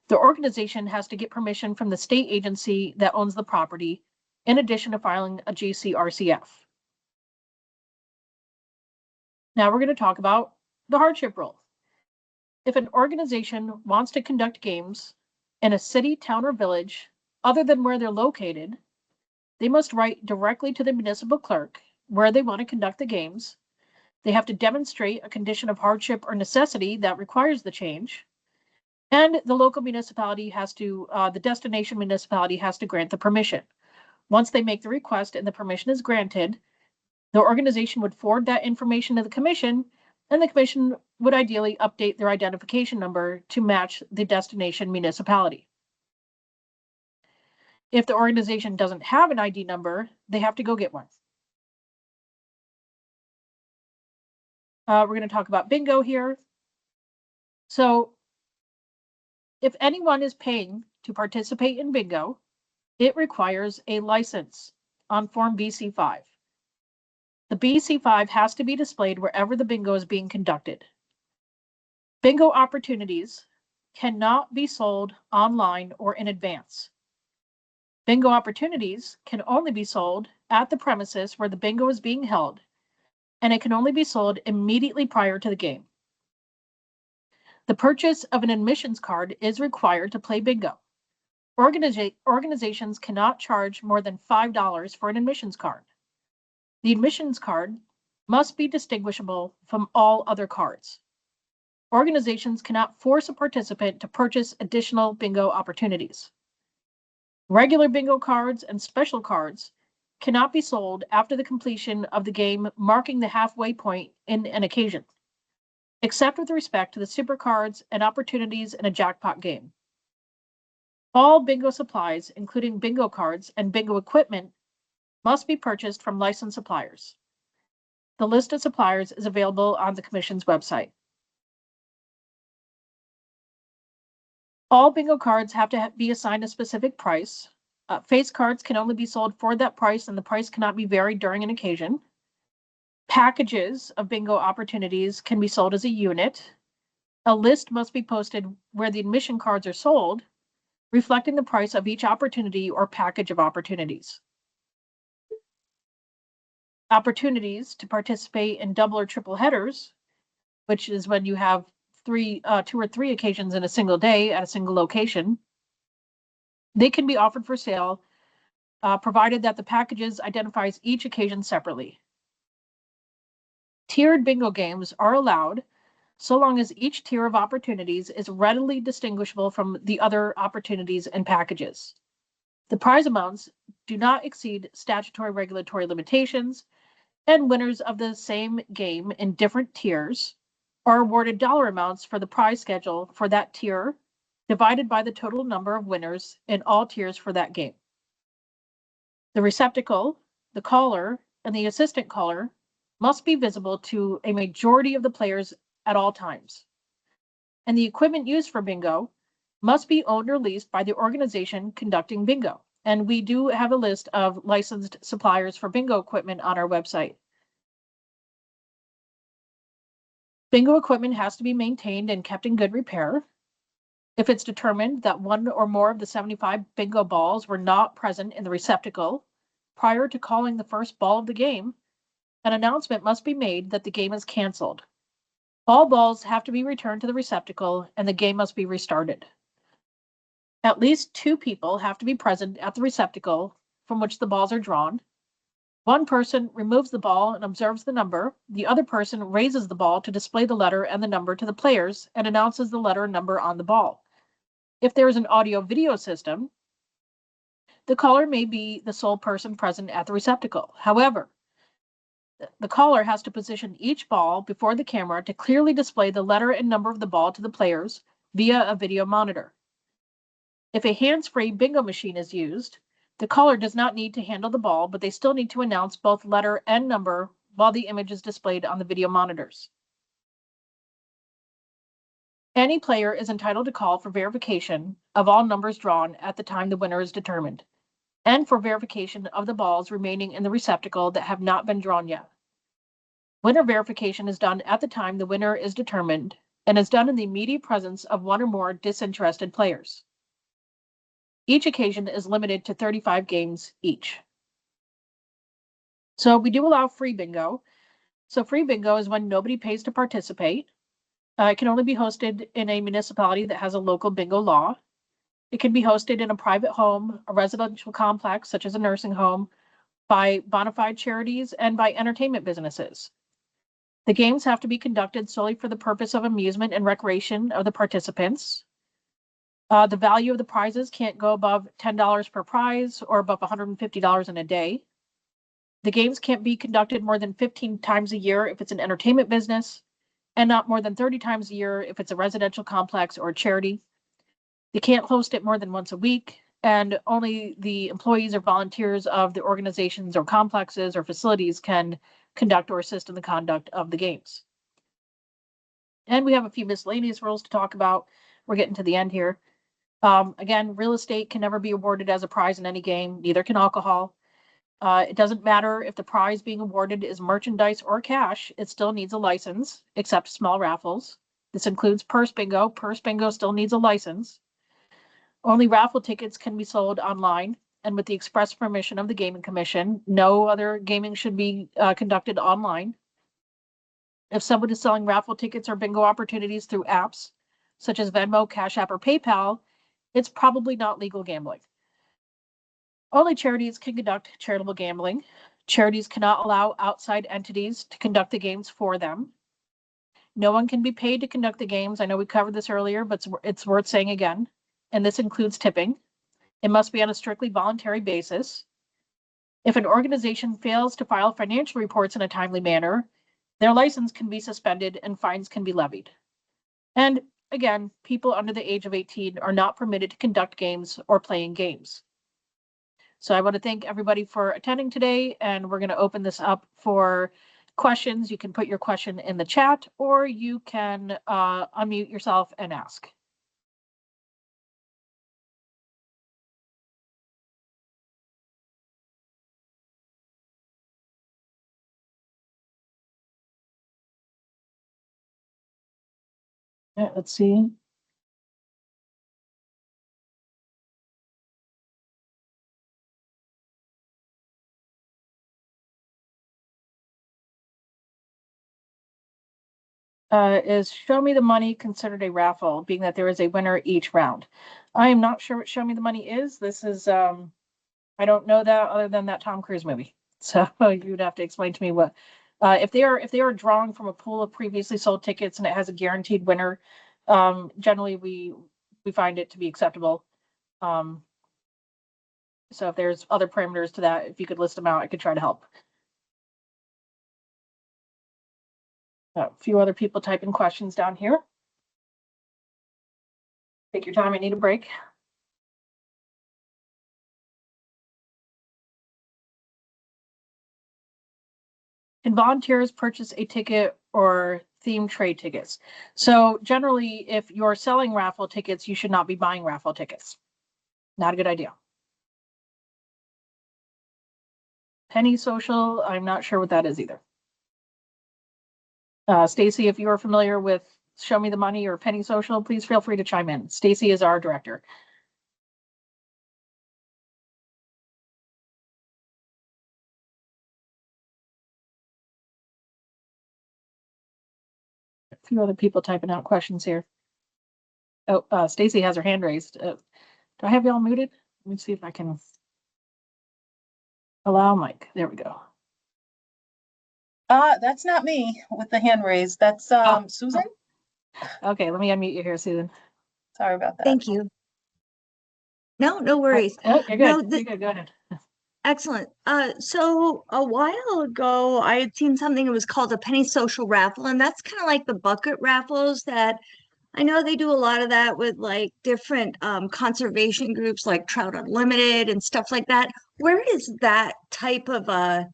the organization has to get permission from the state agency that owns the property, in addition to filing a GCRCF. Now we're going to talk about the hardship rule. If an organization wants to conduct games in a city, town, or village other than where they're located, they must write directly to the municipal clerk where they want to conduct the games. They have to demonstrate a condition of hardship or necessity that requires the change. And the local municipality has to, the destination municipality has to grant the permission. Once they make the request and the permission is granted, the organization would forward that information to the commission, and the commission would ideally update their identification number to match the destination municipality. If the organization doesn't have an ID number, they have to go get one. We're going to talk about bingo here. So if anyone is paying to participate in bingo, it requires a license on Form BC5. The BC5 has to be displayed wherever the bingo is being conducted. Bingo opportunities cannot be sold online or in advance. Bingo opportunities can only be sold at the premises where the bingo is being held, and it can only be sold immediately prior to the game. The purchase of an admissions card is required to play bingo. Organizations cannot charge more than $5 for an admissions card. The admissions card must be distinguishable from all other cards. Organizations cannot force a participant to purchase additional bingo opportunities. Regular bingo cards and special cards cannot be sold after the completion of the game marking the halfway point in an occasion, except with respect to the super cards and opportunities in a jackpot game. All bingo supplies, including bingo cards and bingo equipment, must be purchased from licensed suppliers. The list of suppliers is available on the Commission's website. All bingo cards have to be assigned a specific price. Face cards can only be sold for that price, and the price cannot be varied during an occasion. Packages of bingo opportunities can be sold as a unit. A list must be posted where the admission cards are sold, reflecting the price of each opportunity or package of opportunities. Opportunities to participate in double or triple headers, which is when you have two or three occasions in a single day at a single location. They can be offered for sale, provided that the packages identifies each occasion separately. Tiered bingo games are allowed so long as each tier of opportunities is readily distinguishable from the other opportunities and packages. The prize amounts do not exceed statutory regulatory limitations, and winners of the same game in different tiers are awarded dollar amounts for the prize schedule for that tier, divided by the total number of winners in all tiers for that game. The receptacle, the caller, and the assistant caller must be visible to a majority of the players at all times. And the equipment used for bingo must be owned or leased by the organization conducting bingo. And we do have a list of licensed suppliers for bingo equipment on our website. Bingo equipment has to be maintained and kept in good repair. If it's determined that one or more of the 75 bingo balls were not present in the receptacle prior to calling the first ball of the game, an announcement must be made that the game is canceled. All balls have to be returned to the receptacle and the game must be restarted. At least 2 people have to be present at the receptacle from which the balls are drawn. One person removes the ball and observes the number. The other person raises the ball to display the letter and the number to the players and announces the letter and number on the ball. If there is an audio-video system, the caller may be the sole person present at the receptacle. However, the caller has to position each ball before the camera to clearly display the letter and number of the ball to the players via a video monitor. If a hands-free bingo machine is used, the caller does not need to handle the ball, but they still need to announce both letter and number while the image is displayed on the video monitors. Any player is entitled to call for verification of all numbers drawn at the time the winner is determined, and for verification of the balls remaining in the receptacle that have not been drawn yet. Winner verification is done at the time the winner is determined and is done in the immediate presence of one or more disinterested players. Each occasion is limited to 35 games each. So we do allow free bingo. So free bingo is when nobody pays to participate. It can only be hosted in a municipality that has a local bingo law. It can be hosted in a private home, a residential complex, such as a nursing home, by bona fide charities, and by entertainment businesses. The games have to be conducted solely for the purpose of amusement and recreation of the participants. The value of the prizes can't go above $10 per prize or above $150 in a day. The games can't be conducted more than 15 times a year if it's an entertainment business, and not more than 30 times a year if it's a residential complex or a charity. They can't host it more than once a week, and only the employees or volunteers of the organizations or complexes or facilities can conduct or assist in the conduct of the games. And we have a few miscellaneous rules to talk about. We're getting to the end here. Again, real estate can never be awarded as a prize in any game, neither can alcohol. It doesn't matter if the prize being awarded is merchandise or cash, it still needs a license, except small raffles. This includes purse bingo. Purse bingo still needs a license. Only raffle tickets can be sold online, and with the express permission of the Gaming Commission, no other gaming should be conducted online. If someone is selling raffle tickets or bingo opportunities through apps, such as Venmo, Cash App, or PayPal, it's probably not legal gambling. Only charities can conduct charitable gambling. Charities cannot allow outside entities to conduct the games for them. No one can be paid to conduct the games. I know we covered this earlier, but it's worth saying again. And this includes tipping. It must be on a strictly voluntary basis. If an organization fails to file financial reports in a timely manner, their license can be suspended and fines can be levied. And again, people under the age of 18 are not permitted to conduct games or playing games. So I want to thank everybody for attending today, and we're going to open this up for questions. You can put your question in the chat, or you can unmute yourself and ask. Let's see. Is Show Me the Money considered a raffle, being that there is a winner each round? I am not sure what Show Me the Money is. This is, I don't know that other than that Tom Cruise movie. So you'd have to explain to me what, if they are drawing from a pool of previously sold tickets and it has a guaranteed winner, generally we find it to be acceptable. So if there's other parameters to that, if you could list them out, I could try to help. A few other people typing questions down here. Take your time, I need a break. Can volunteers purchase a ticket or theme trade tickets? So generally, if you're selling raffle tickets, you should not be buying raffle tickets. Not a good idea. Penny social, I'm not sure what that is either. Stacy, if you are familiar with Show Me the Money or Penny Social, please feel free to chime in. Stacy is our director. A few other people typing out questions here. Oh, Stacy has her hand raised. Do I have y'all muted? Let me see if I can allow Mike. There we go. That's not me with the hand raised. That's Susan. Okay, let me unmute you here, Susan. Sorry about that. Thank you. No worries. Oh, you're No, good. You're good. Go ahead. Excellent. So a while ago, I had seen something that was called a penny social raffle, and that's kind of like the bucket raffles that I know they do a lot of that with like different conservation groups like Trout Unlimited and stuff like that. Where does that type of a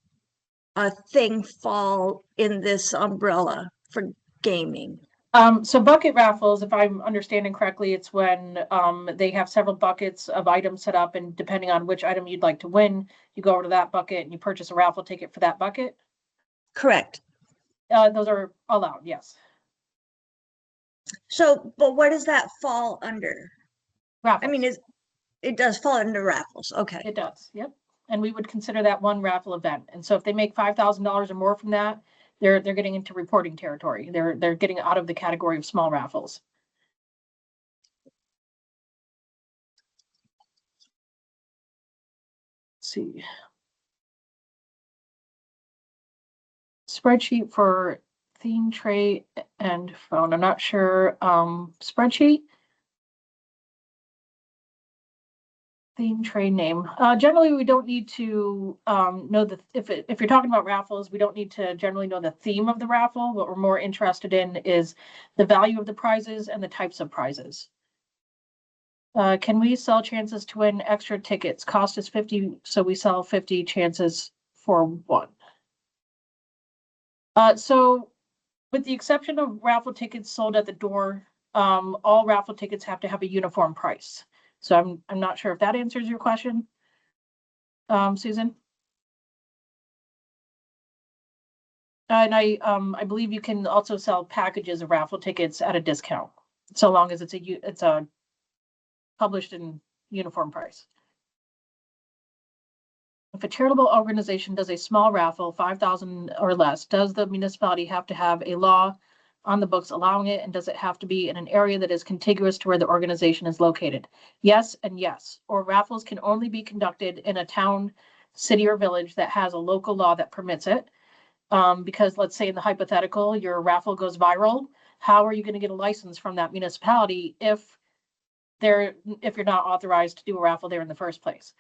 thing fall in this umbrella for gaming? So bucket raffles, if I'm understanding correctly, it's when they have several buckets of items set up, and depending on which item you'd like to win, you go over to that bucket and you purchase a raffle ticket for that bucket. Correct. Those are allowed, yes. So, but where does that fall under? Raffles. I mean, it does fall under raffles. Okay. It does, yep. And we would consider that one raffle event. And so if they make $5,000 or more from that, they're getting into reporting territory. They're getting out of the category of small raffles. Let's see. Spreadsheet for theme tray and phone. I'm not sure. Spreadsheet. Theme tray name. Generally, we don't need to know that if you're talking about raffles, we don't need to generally know the theme of the raffle. What we're more interested in is the value of the prizes and the types of prizes. Can we sell chances to win extra tickets? Cost is 50, so we sell 50 chances for one. So with the exception of raffle tickets sold at the door, all raffle tickets have to have a uniform price. So I'm not sure if that answers your question, Susan. And I believe you can also sell packages of raffle tickets at a discount, so long as it's a published in uniform price. If a charitable organization does a small raffle, 5,000 or less, does the municipality have to have a law on the books allowing it, and does it have to be in an area that is contiguous to where the organization is located? Yes and yes. Or raffles can only be conducted in a town, city, or village that has a local law that permits it. Because let's say in the hypothetical, your raffle goes viral, how are you going to get a license from that municipality if you're not authorized to do a raffle there in the first place?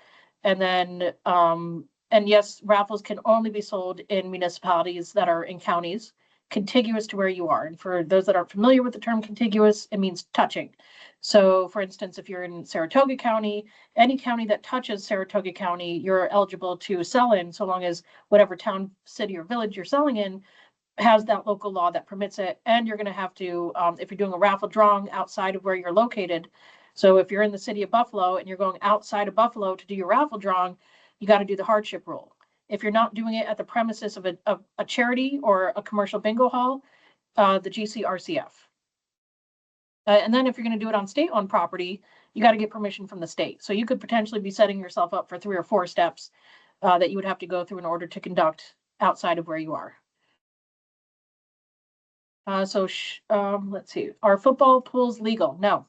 And then, and yes, raffles can only be sold in municipalities that are in counties contiguous to where you are. And for those that aren't familiar with the term contiguous, it means touching. So for instance, if you're in Saratoga County, any county that touches Saratoga County, you're eligible to sell in, so long as whatever town, city, or village you're selling in has that local law that permits it. And you're going to have to, if you're doing a raffle drawing outside of where you're located, so if you're in the city of Buffalo and you're going outside of Buffalo to do your raffle drawing, you got to do the hardship rule. If you're not doing it at the premises of a charity or a commercial bingo hall, the GCRCF. And then if you're going to do it on state-owned property, you got to get permission from the state. So you could potentially be setting yourself up for 3 or 4 steps that you would have to go through in order to conduct outside of where you are. Let's see. Are football pools legal? No,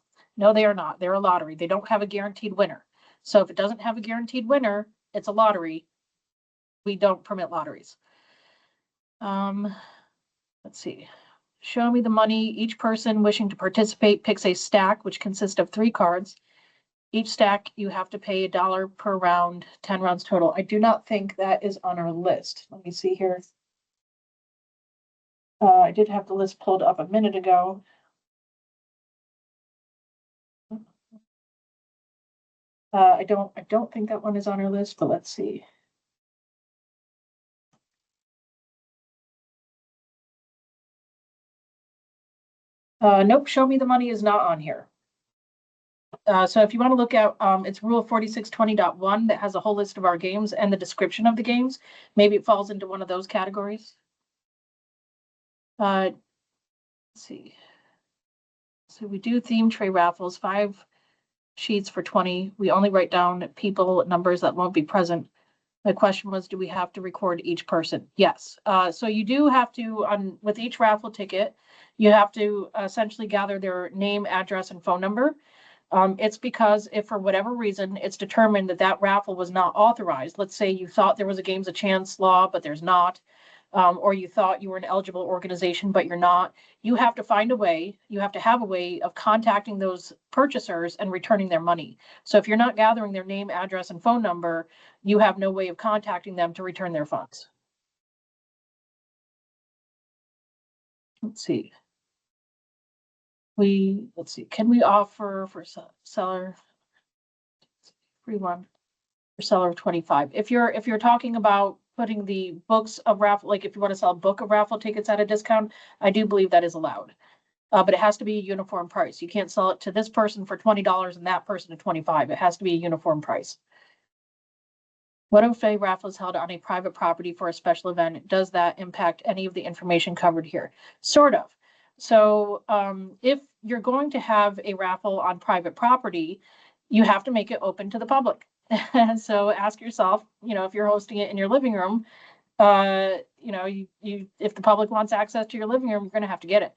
they are not. They're a lottery. They don't have a guaranteed winner. So if it doesn't have a guaranteed winner, it's a lottery. We don't permit lotteries. Let's see. Show Me the Money. Each person wishing to participate picks a stack, which consists of 3 cards. Each stack, you have to pay $1 per round, 10 rounds total. I do not think that is on our list. Let me see here. I did have the list pulled up a minute ago. I don't think that one is on our list, but let's see. Nope, Show Me the Money is not on here. So if you want to look at, it's rule 4620.1 that has a whole list of our games and the description of the games. Maybe it falls into one of those categories. Let's see. So we do theme tray raffles, 5 sheets for 20. We only write down people, numbers that won't be present. My question was, do we have to record each person? Yes. So you do have to, with each raffle ticket, you have to essentially gather their name, address, and phone number. It's because if for whatever reason it's determined that that raffle was not authorized, let's say you thought there was a games of chance law, but there's not, or you thought you were an eligible organization, but you're not, you have to find a way, you have to have a way of contacting those purchasers and returning their money. So if you're not gathering their name, address, and phone number, you have no way of contacting them to return their funds. Let's see. Let's see, can we offer for seller free one for seller of 25? If you're talking about putting the books of raffle, like if you want to sell a book of raffle tickets at a discount, I do believe that is allowed. But it has to be a uniform price. You can't sell it to this person for $20 and that person at 25. It has to be a uniform price. What if a raffle is held on a private property for a special event? Does that impact any of the information covered here? Sort of. So if you're going to have a raffle on private property, you have to make it open to the public. So ask yourself, if you're hosting it in your living room, if the public wants access to your living room, you're going to have to get it.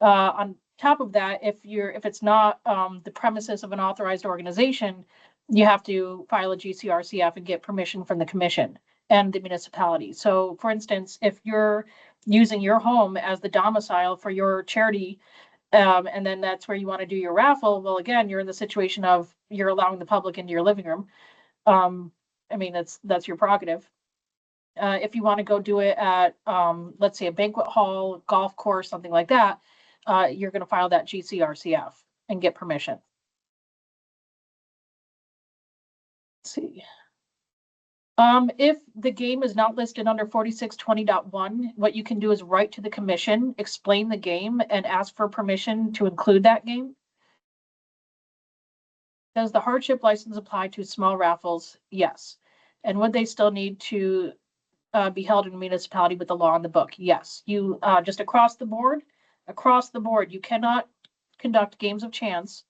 On top of that, if it's not the premises of an authorized organization, you have to file a GCRCF and get permission from the commission and the municipality. So for instance, if you're using your home as the domicile for your charity, and then that's where you want to do your raffle, well, again, you're in the situation of you're allowing the public into your living room. That's your prerogative. If you want to go do it at, let's say, a banquet hall, golf course, something like that, you're going to file that GCRCF and get permission. Let's see. If the game is not listed under 4620.1, what you can do is write to the commission, explain the game, and ask for permission to include that game. Does the hardship license apply to small raffles? Yes. And would they still need to be held in a municipality with the law on the book? Yes. You just across the board, you cannot conduct games of chance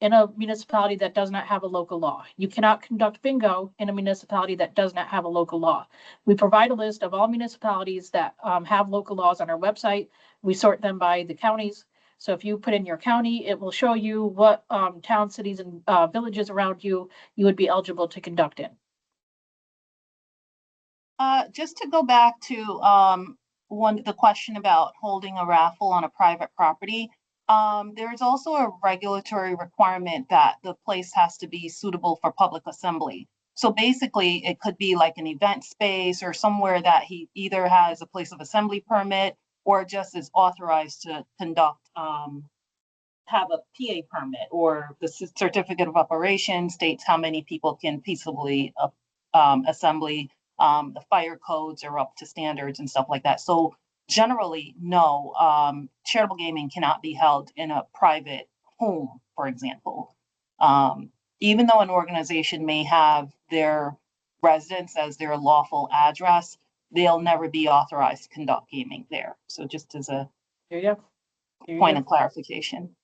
in a municipality that does not have a local law. You cannot conduct bingo in a municipality that does not have a local law. We provide a list of all municipalities that have local laws on our website. We sort them by the counties. So if you put in your county, it will show you what towns, cities, and villages around you would be eligible to conduct in. Just to go back to the question about holding a raffle on a private property. There's also a regulatory requirement that the place has to be suitable for public assembly. So basically, it could be like an event space or somewhere that he either has a place of assembly permit or just is authorized to conduct, have a PA permit, or the certificate of operation states how many people can peaceably assembly. The fire codes are up to standards and stuff like that. So generally, no, charitable gaming cannot be held in a private home, for example. Even though an organization may have their residence as their lawful address, they'll never be authorized to conduct gaming there. So just as a There you go. point of clarification.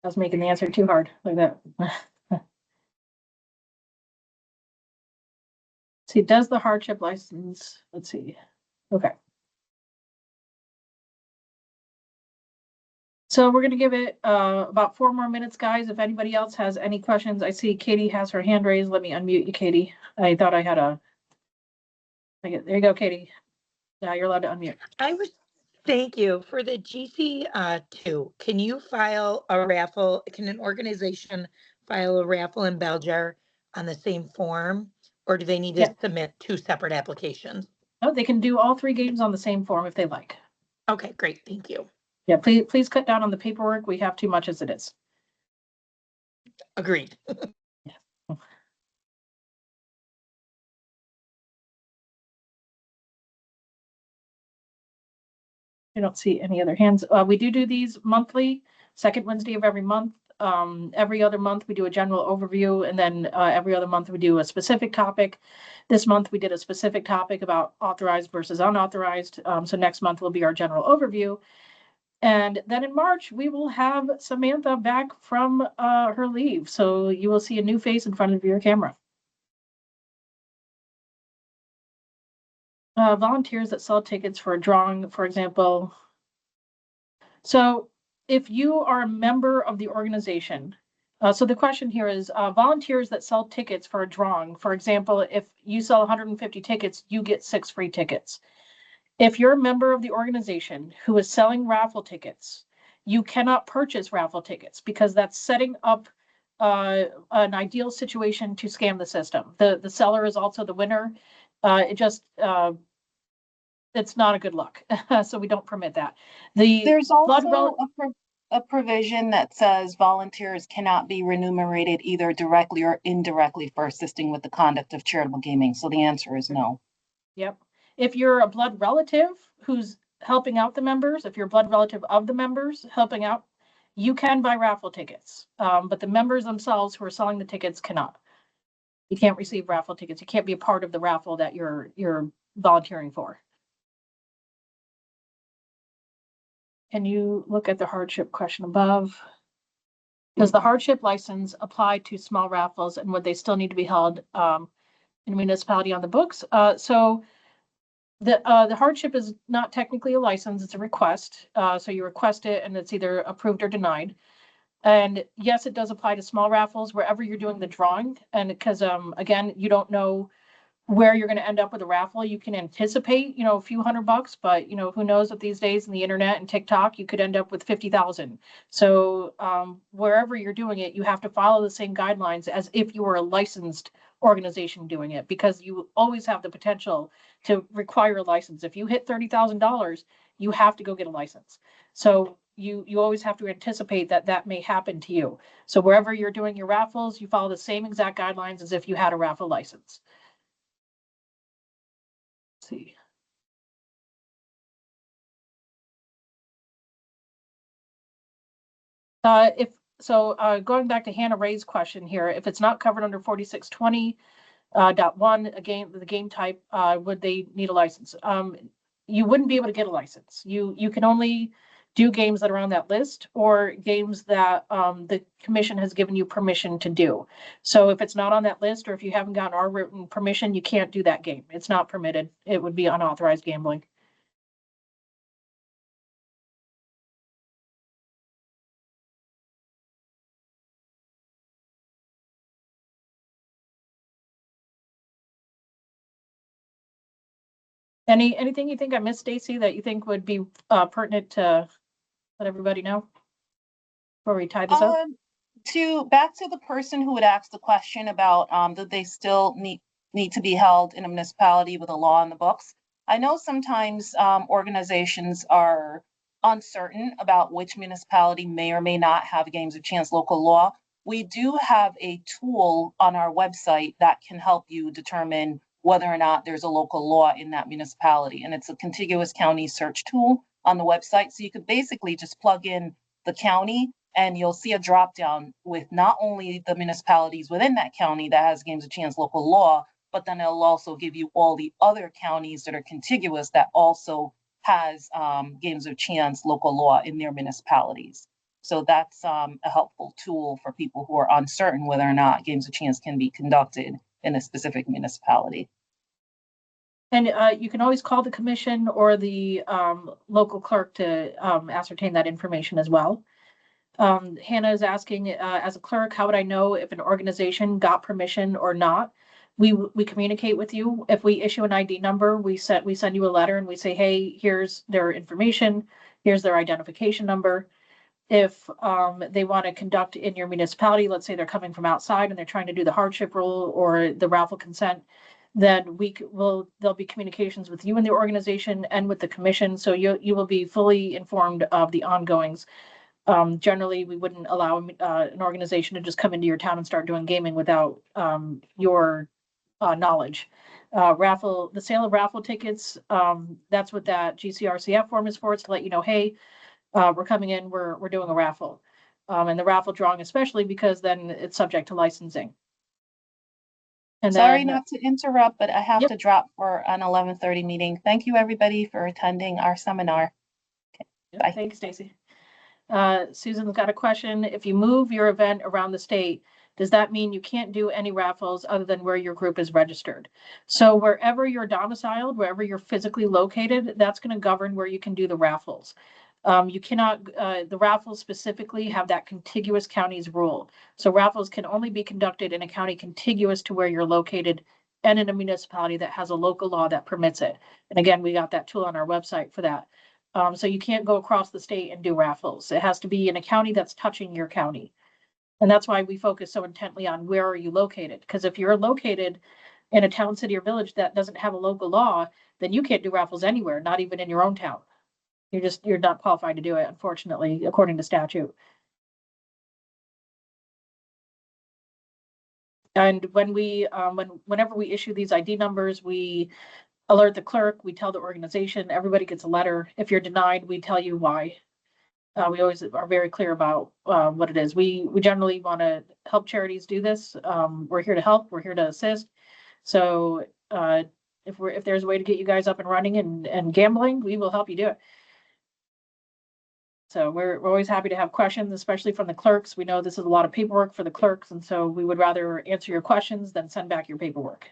I was making the answer too hard like that. See, does the hardship license, let's see. Okay. So we're going to give it about 4 more minutes, guys. If anybody else has any questions, I see Katie has her hand raised. Let me unmute you, Katie. I thought I had there you go, Katie. Now you're allowed to unmute. Thank you. For the GC2, can you file a raffle? Can an organization file a raffle in Belger on the same form, or do they need to submit 2 separate applications? No, they can do all 3 games on the same form if they like. Okay, great. Thank you. Yeah, please cut down on the paperwork. We have too much as it is. Agreed. I don't see any other hands. We do these monthly, second Wednesday of every month. Every other month we do a general overview, and then every other month we do a specific topic. This month we did a specific topic about authorized versus unauthorized. So next month will be our general overview. And then in March, we will have Samantha back from her leave. So you will see a new face in front of your camera. Volunteers that sell tickets for a drawing, for example. So if you are a member of the organization, so the question here is volunteers that sell tickets for a drawing. For example, if you sell 150 tickets, you get 6 free tickets. If you're a member of the organization who is selling raffle tickets, you cannot purchase raffle tickets because that's setting up an ideal situation to scam the system. The seller is also the winner. It's not a good look. So we don't permit that. There's also a provision that says volunteers cannot be remunerated either directly or indirectly for assisting with the conduct of charitable gaming. So the answer is no. Yep. If you're a blood relative who's helping out the members, if you're a blood relative of the members helping out, you can buy raffle tickets. But the members themselves who are selling the tickets cannot. You can't receive raffle tickets. You can't be a part of the raffle that you're volunteering for. Can you look at the hardship question above? Does the hardship license apply to small raffles, and would they still need to be held in a municipality on the books? So the hardship is not technically a license, it's a request. So you request it and it's either approved or denied. And yes, it does apply to small raffles wherever you're doing the drawing. And because again, you don't know where you're going to end up with a raffle. You can anticipate, a few $100, but who knows that these days in the internet and TikTok, you could end up with 50,000. So wherever you're doing it, you have to follow the same guidelines as if you were a licensed organization doing it, because you always have the potential to require a license. If you hit $30,000, you have to go get a license. So you always have to anticipate that may happen to you. So wherever you're doing your raffles, you follow the same exact guidelines as if you had a raffle license. See. Going back to Hannah Ray's question here, if it's not covered under 4620.1, again, the game type, would they need a license? You wouldn't be able to get a license. You can only do games that are on that list or games that the commission has given you permission to do. So if it's not on that list or if you haven't gotten our written permission, you can't do that game. It's not permitted. It would be unauthorized gambling. Anything you think I missed, Stacy, that you think would be pertinent to let everybody know before we tie this up? Back to the person who would ask the question about that they still need to be held in a municipality with a law on the books. I know sometimes organizations are uncertain about which municipality may or may not have games of chance local law. We do have a tool on our website that can help you determine whether or not there's a local law in that municipality. And it's a contiguous county search tool on the website. So you could basically just plug in the county and you'll see a drop down with not only the municipalities within that county that has games of chance local law, but then it'll also give you all the other counties that are contiguous that also has games of chance local law in their municipalities. So that's a helpful tool for people who are uncertain whether or not games of chance can be conducted in a specific municipality. And you can always call the commission or the local clerk to ascertain that information as well. Hannah is asking, as a clerk, how would I know if an organization got permission or not? We communicate with you. If we issue an ID number, we send you a letter and we say, hey, here's their information, here's their identification number. If they want to conduct in your municipality, let's say they're coming from outside and they're trying to do the hardship rule or the raffle consent, then there'll be communications with you and the organization and with the commission. So you will be fully informed of the ongoings. Generally, we wouldn't allow an organization to just come into your town and start doing gaming without your knowledge. The sale of raffle tickets, that's what that GCRCF form is for. It's to let you know, hey, we're coming in, we're doing a raffle. And the raffle drawing, especially because then it's subject to licensing. And Sorry then, not to interrupt, but I have Yep. to drop for an 11:30 meeting. Thank you, everybody, for attending our seminar. Bye. Thanks, Stacy. Susan's got a question. If you move your event around the state, does that mean you can't do any raffles other than where your group is registered? So wherever you're domiciled, wherever you're physically located, that's going to govern where you can do the raffles. You cannot, the raffles specifically have that contiguous counties rule. So raffles can only be conducted in a county contiguous to where you're located and in a municipality that has a local law that permits it. And again, we got that tool on our website for that. So you can't go across the state and do raffles. It has to be in a county that's touching your county. And that's why we focus so intently on where are you located? Because if you're located in a town, city, or village that doesn't have a local law, then you can't do raffles anywhere, not even in your own town. You're not qualified to do it, unfortunately, according to statute. And when whenever we issue these ID numbers, we alert the clerk, we tell the organization, everybody gets a letter. If you're denied, we tell you why. We always are very clear about what it is. We generally want to help charities do this. We're here to help. We're here to assist. So if there's a way to get you guys up and running and gambling, we will help you do it. So we're always happy to have questions, especially from the clerks. We know this is a lot of paperwork for the clerks, and so we would rather answer your questions than send back your paperwork.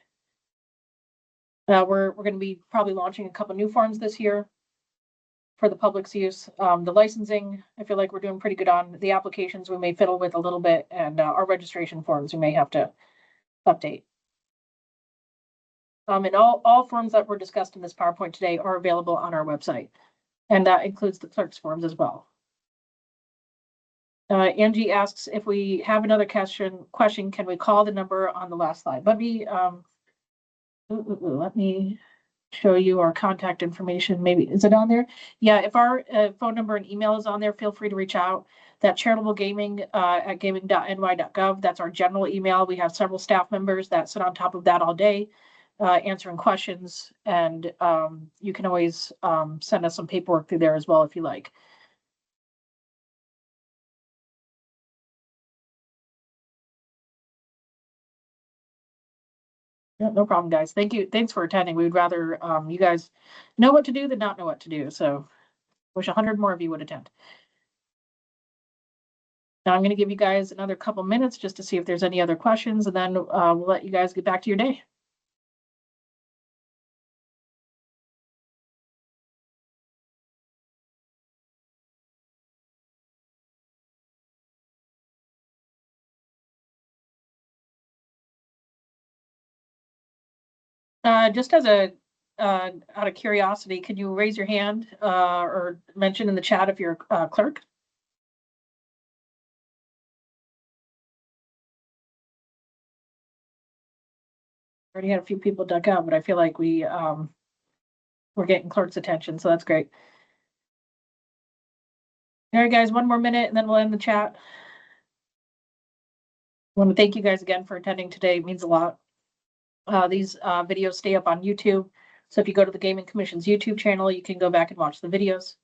We're going to be probably launching a couple new forms this year for the public's use. The licensing, I feel like we're doing pretty good on. The applications we may fiddle with a little bit, and our registration forms we may have to update. And all forms that were discussed in this PowerPoint today are available on our website, and that includes the clerk's forms as well. Angie asks if we have another question, can we call the number on the last slide? Let me show you our contact information. Maybe, is it on there? Yeah, if our phone number and email is on there, feel free to reach out. That charitable gaming at gaming.ny.gov, that's our general email. We have several staff members that sit on top of that all day, answering questions. And you can always send us some paperwork through there as well if you like. Yeah, no problem, guys. Thank you. Thanks for attending. We'd rather you guys know what to do than not know what to do. So wish 100 more of you would attend. Now I'm going to give you guys another couple minutes just to see if there's any other questions, and then we'll let you guys get back to your day. Just as a out of curiosity, could you raise your hand or mention in the chat if you're a clerk? Already had a few people duck out, but I feel like we're getting clerk's attention, so that's great. All right, guys, one more minute and then we'll end the chat. I want to thank you guys again for attending today. It means a lot. These videos stay up on YouTube. So if you go to the Gaming Commission's YouTube channel, you can go back and watch the videos.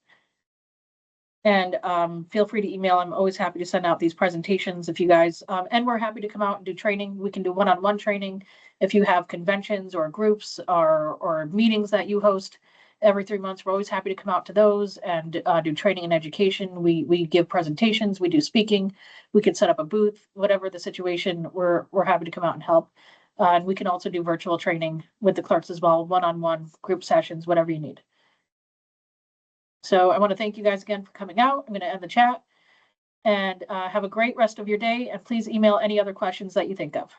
And feel free to email. I'm always happy to send out these presentations if you guys, and we're happy to come out and do training. We can do one-on-one training. If you have conventions or groups or meetings that you host every 3 months, we're always happy to come out to those and do training and education. We give presentations, we do speaking, we can set up a booth, whatever the situation, we're happy to come out and help. And we can also do virtual training with the clerks as well, one-on-one group sessions, whatever you need. So I want to thank you guys again for coming out. I'm going to end the chat and have a great rest of your day. And please email any other questions that you think of.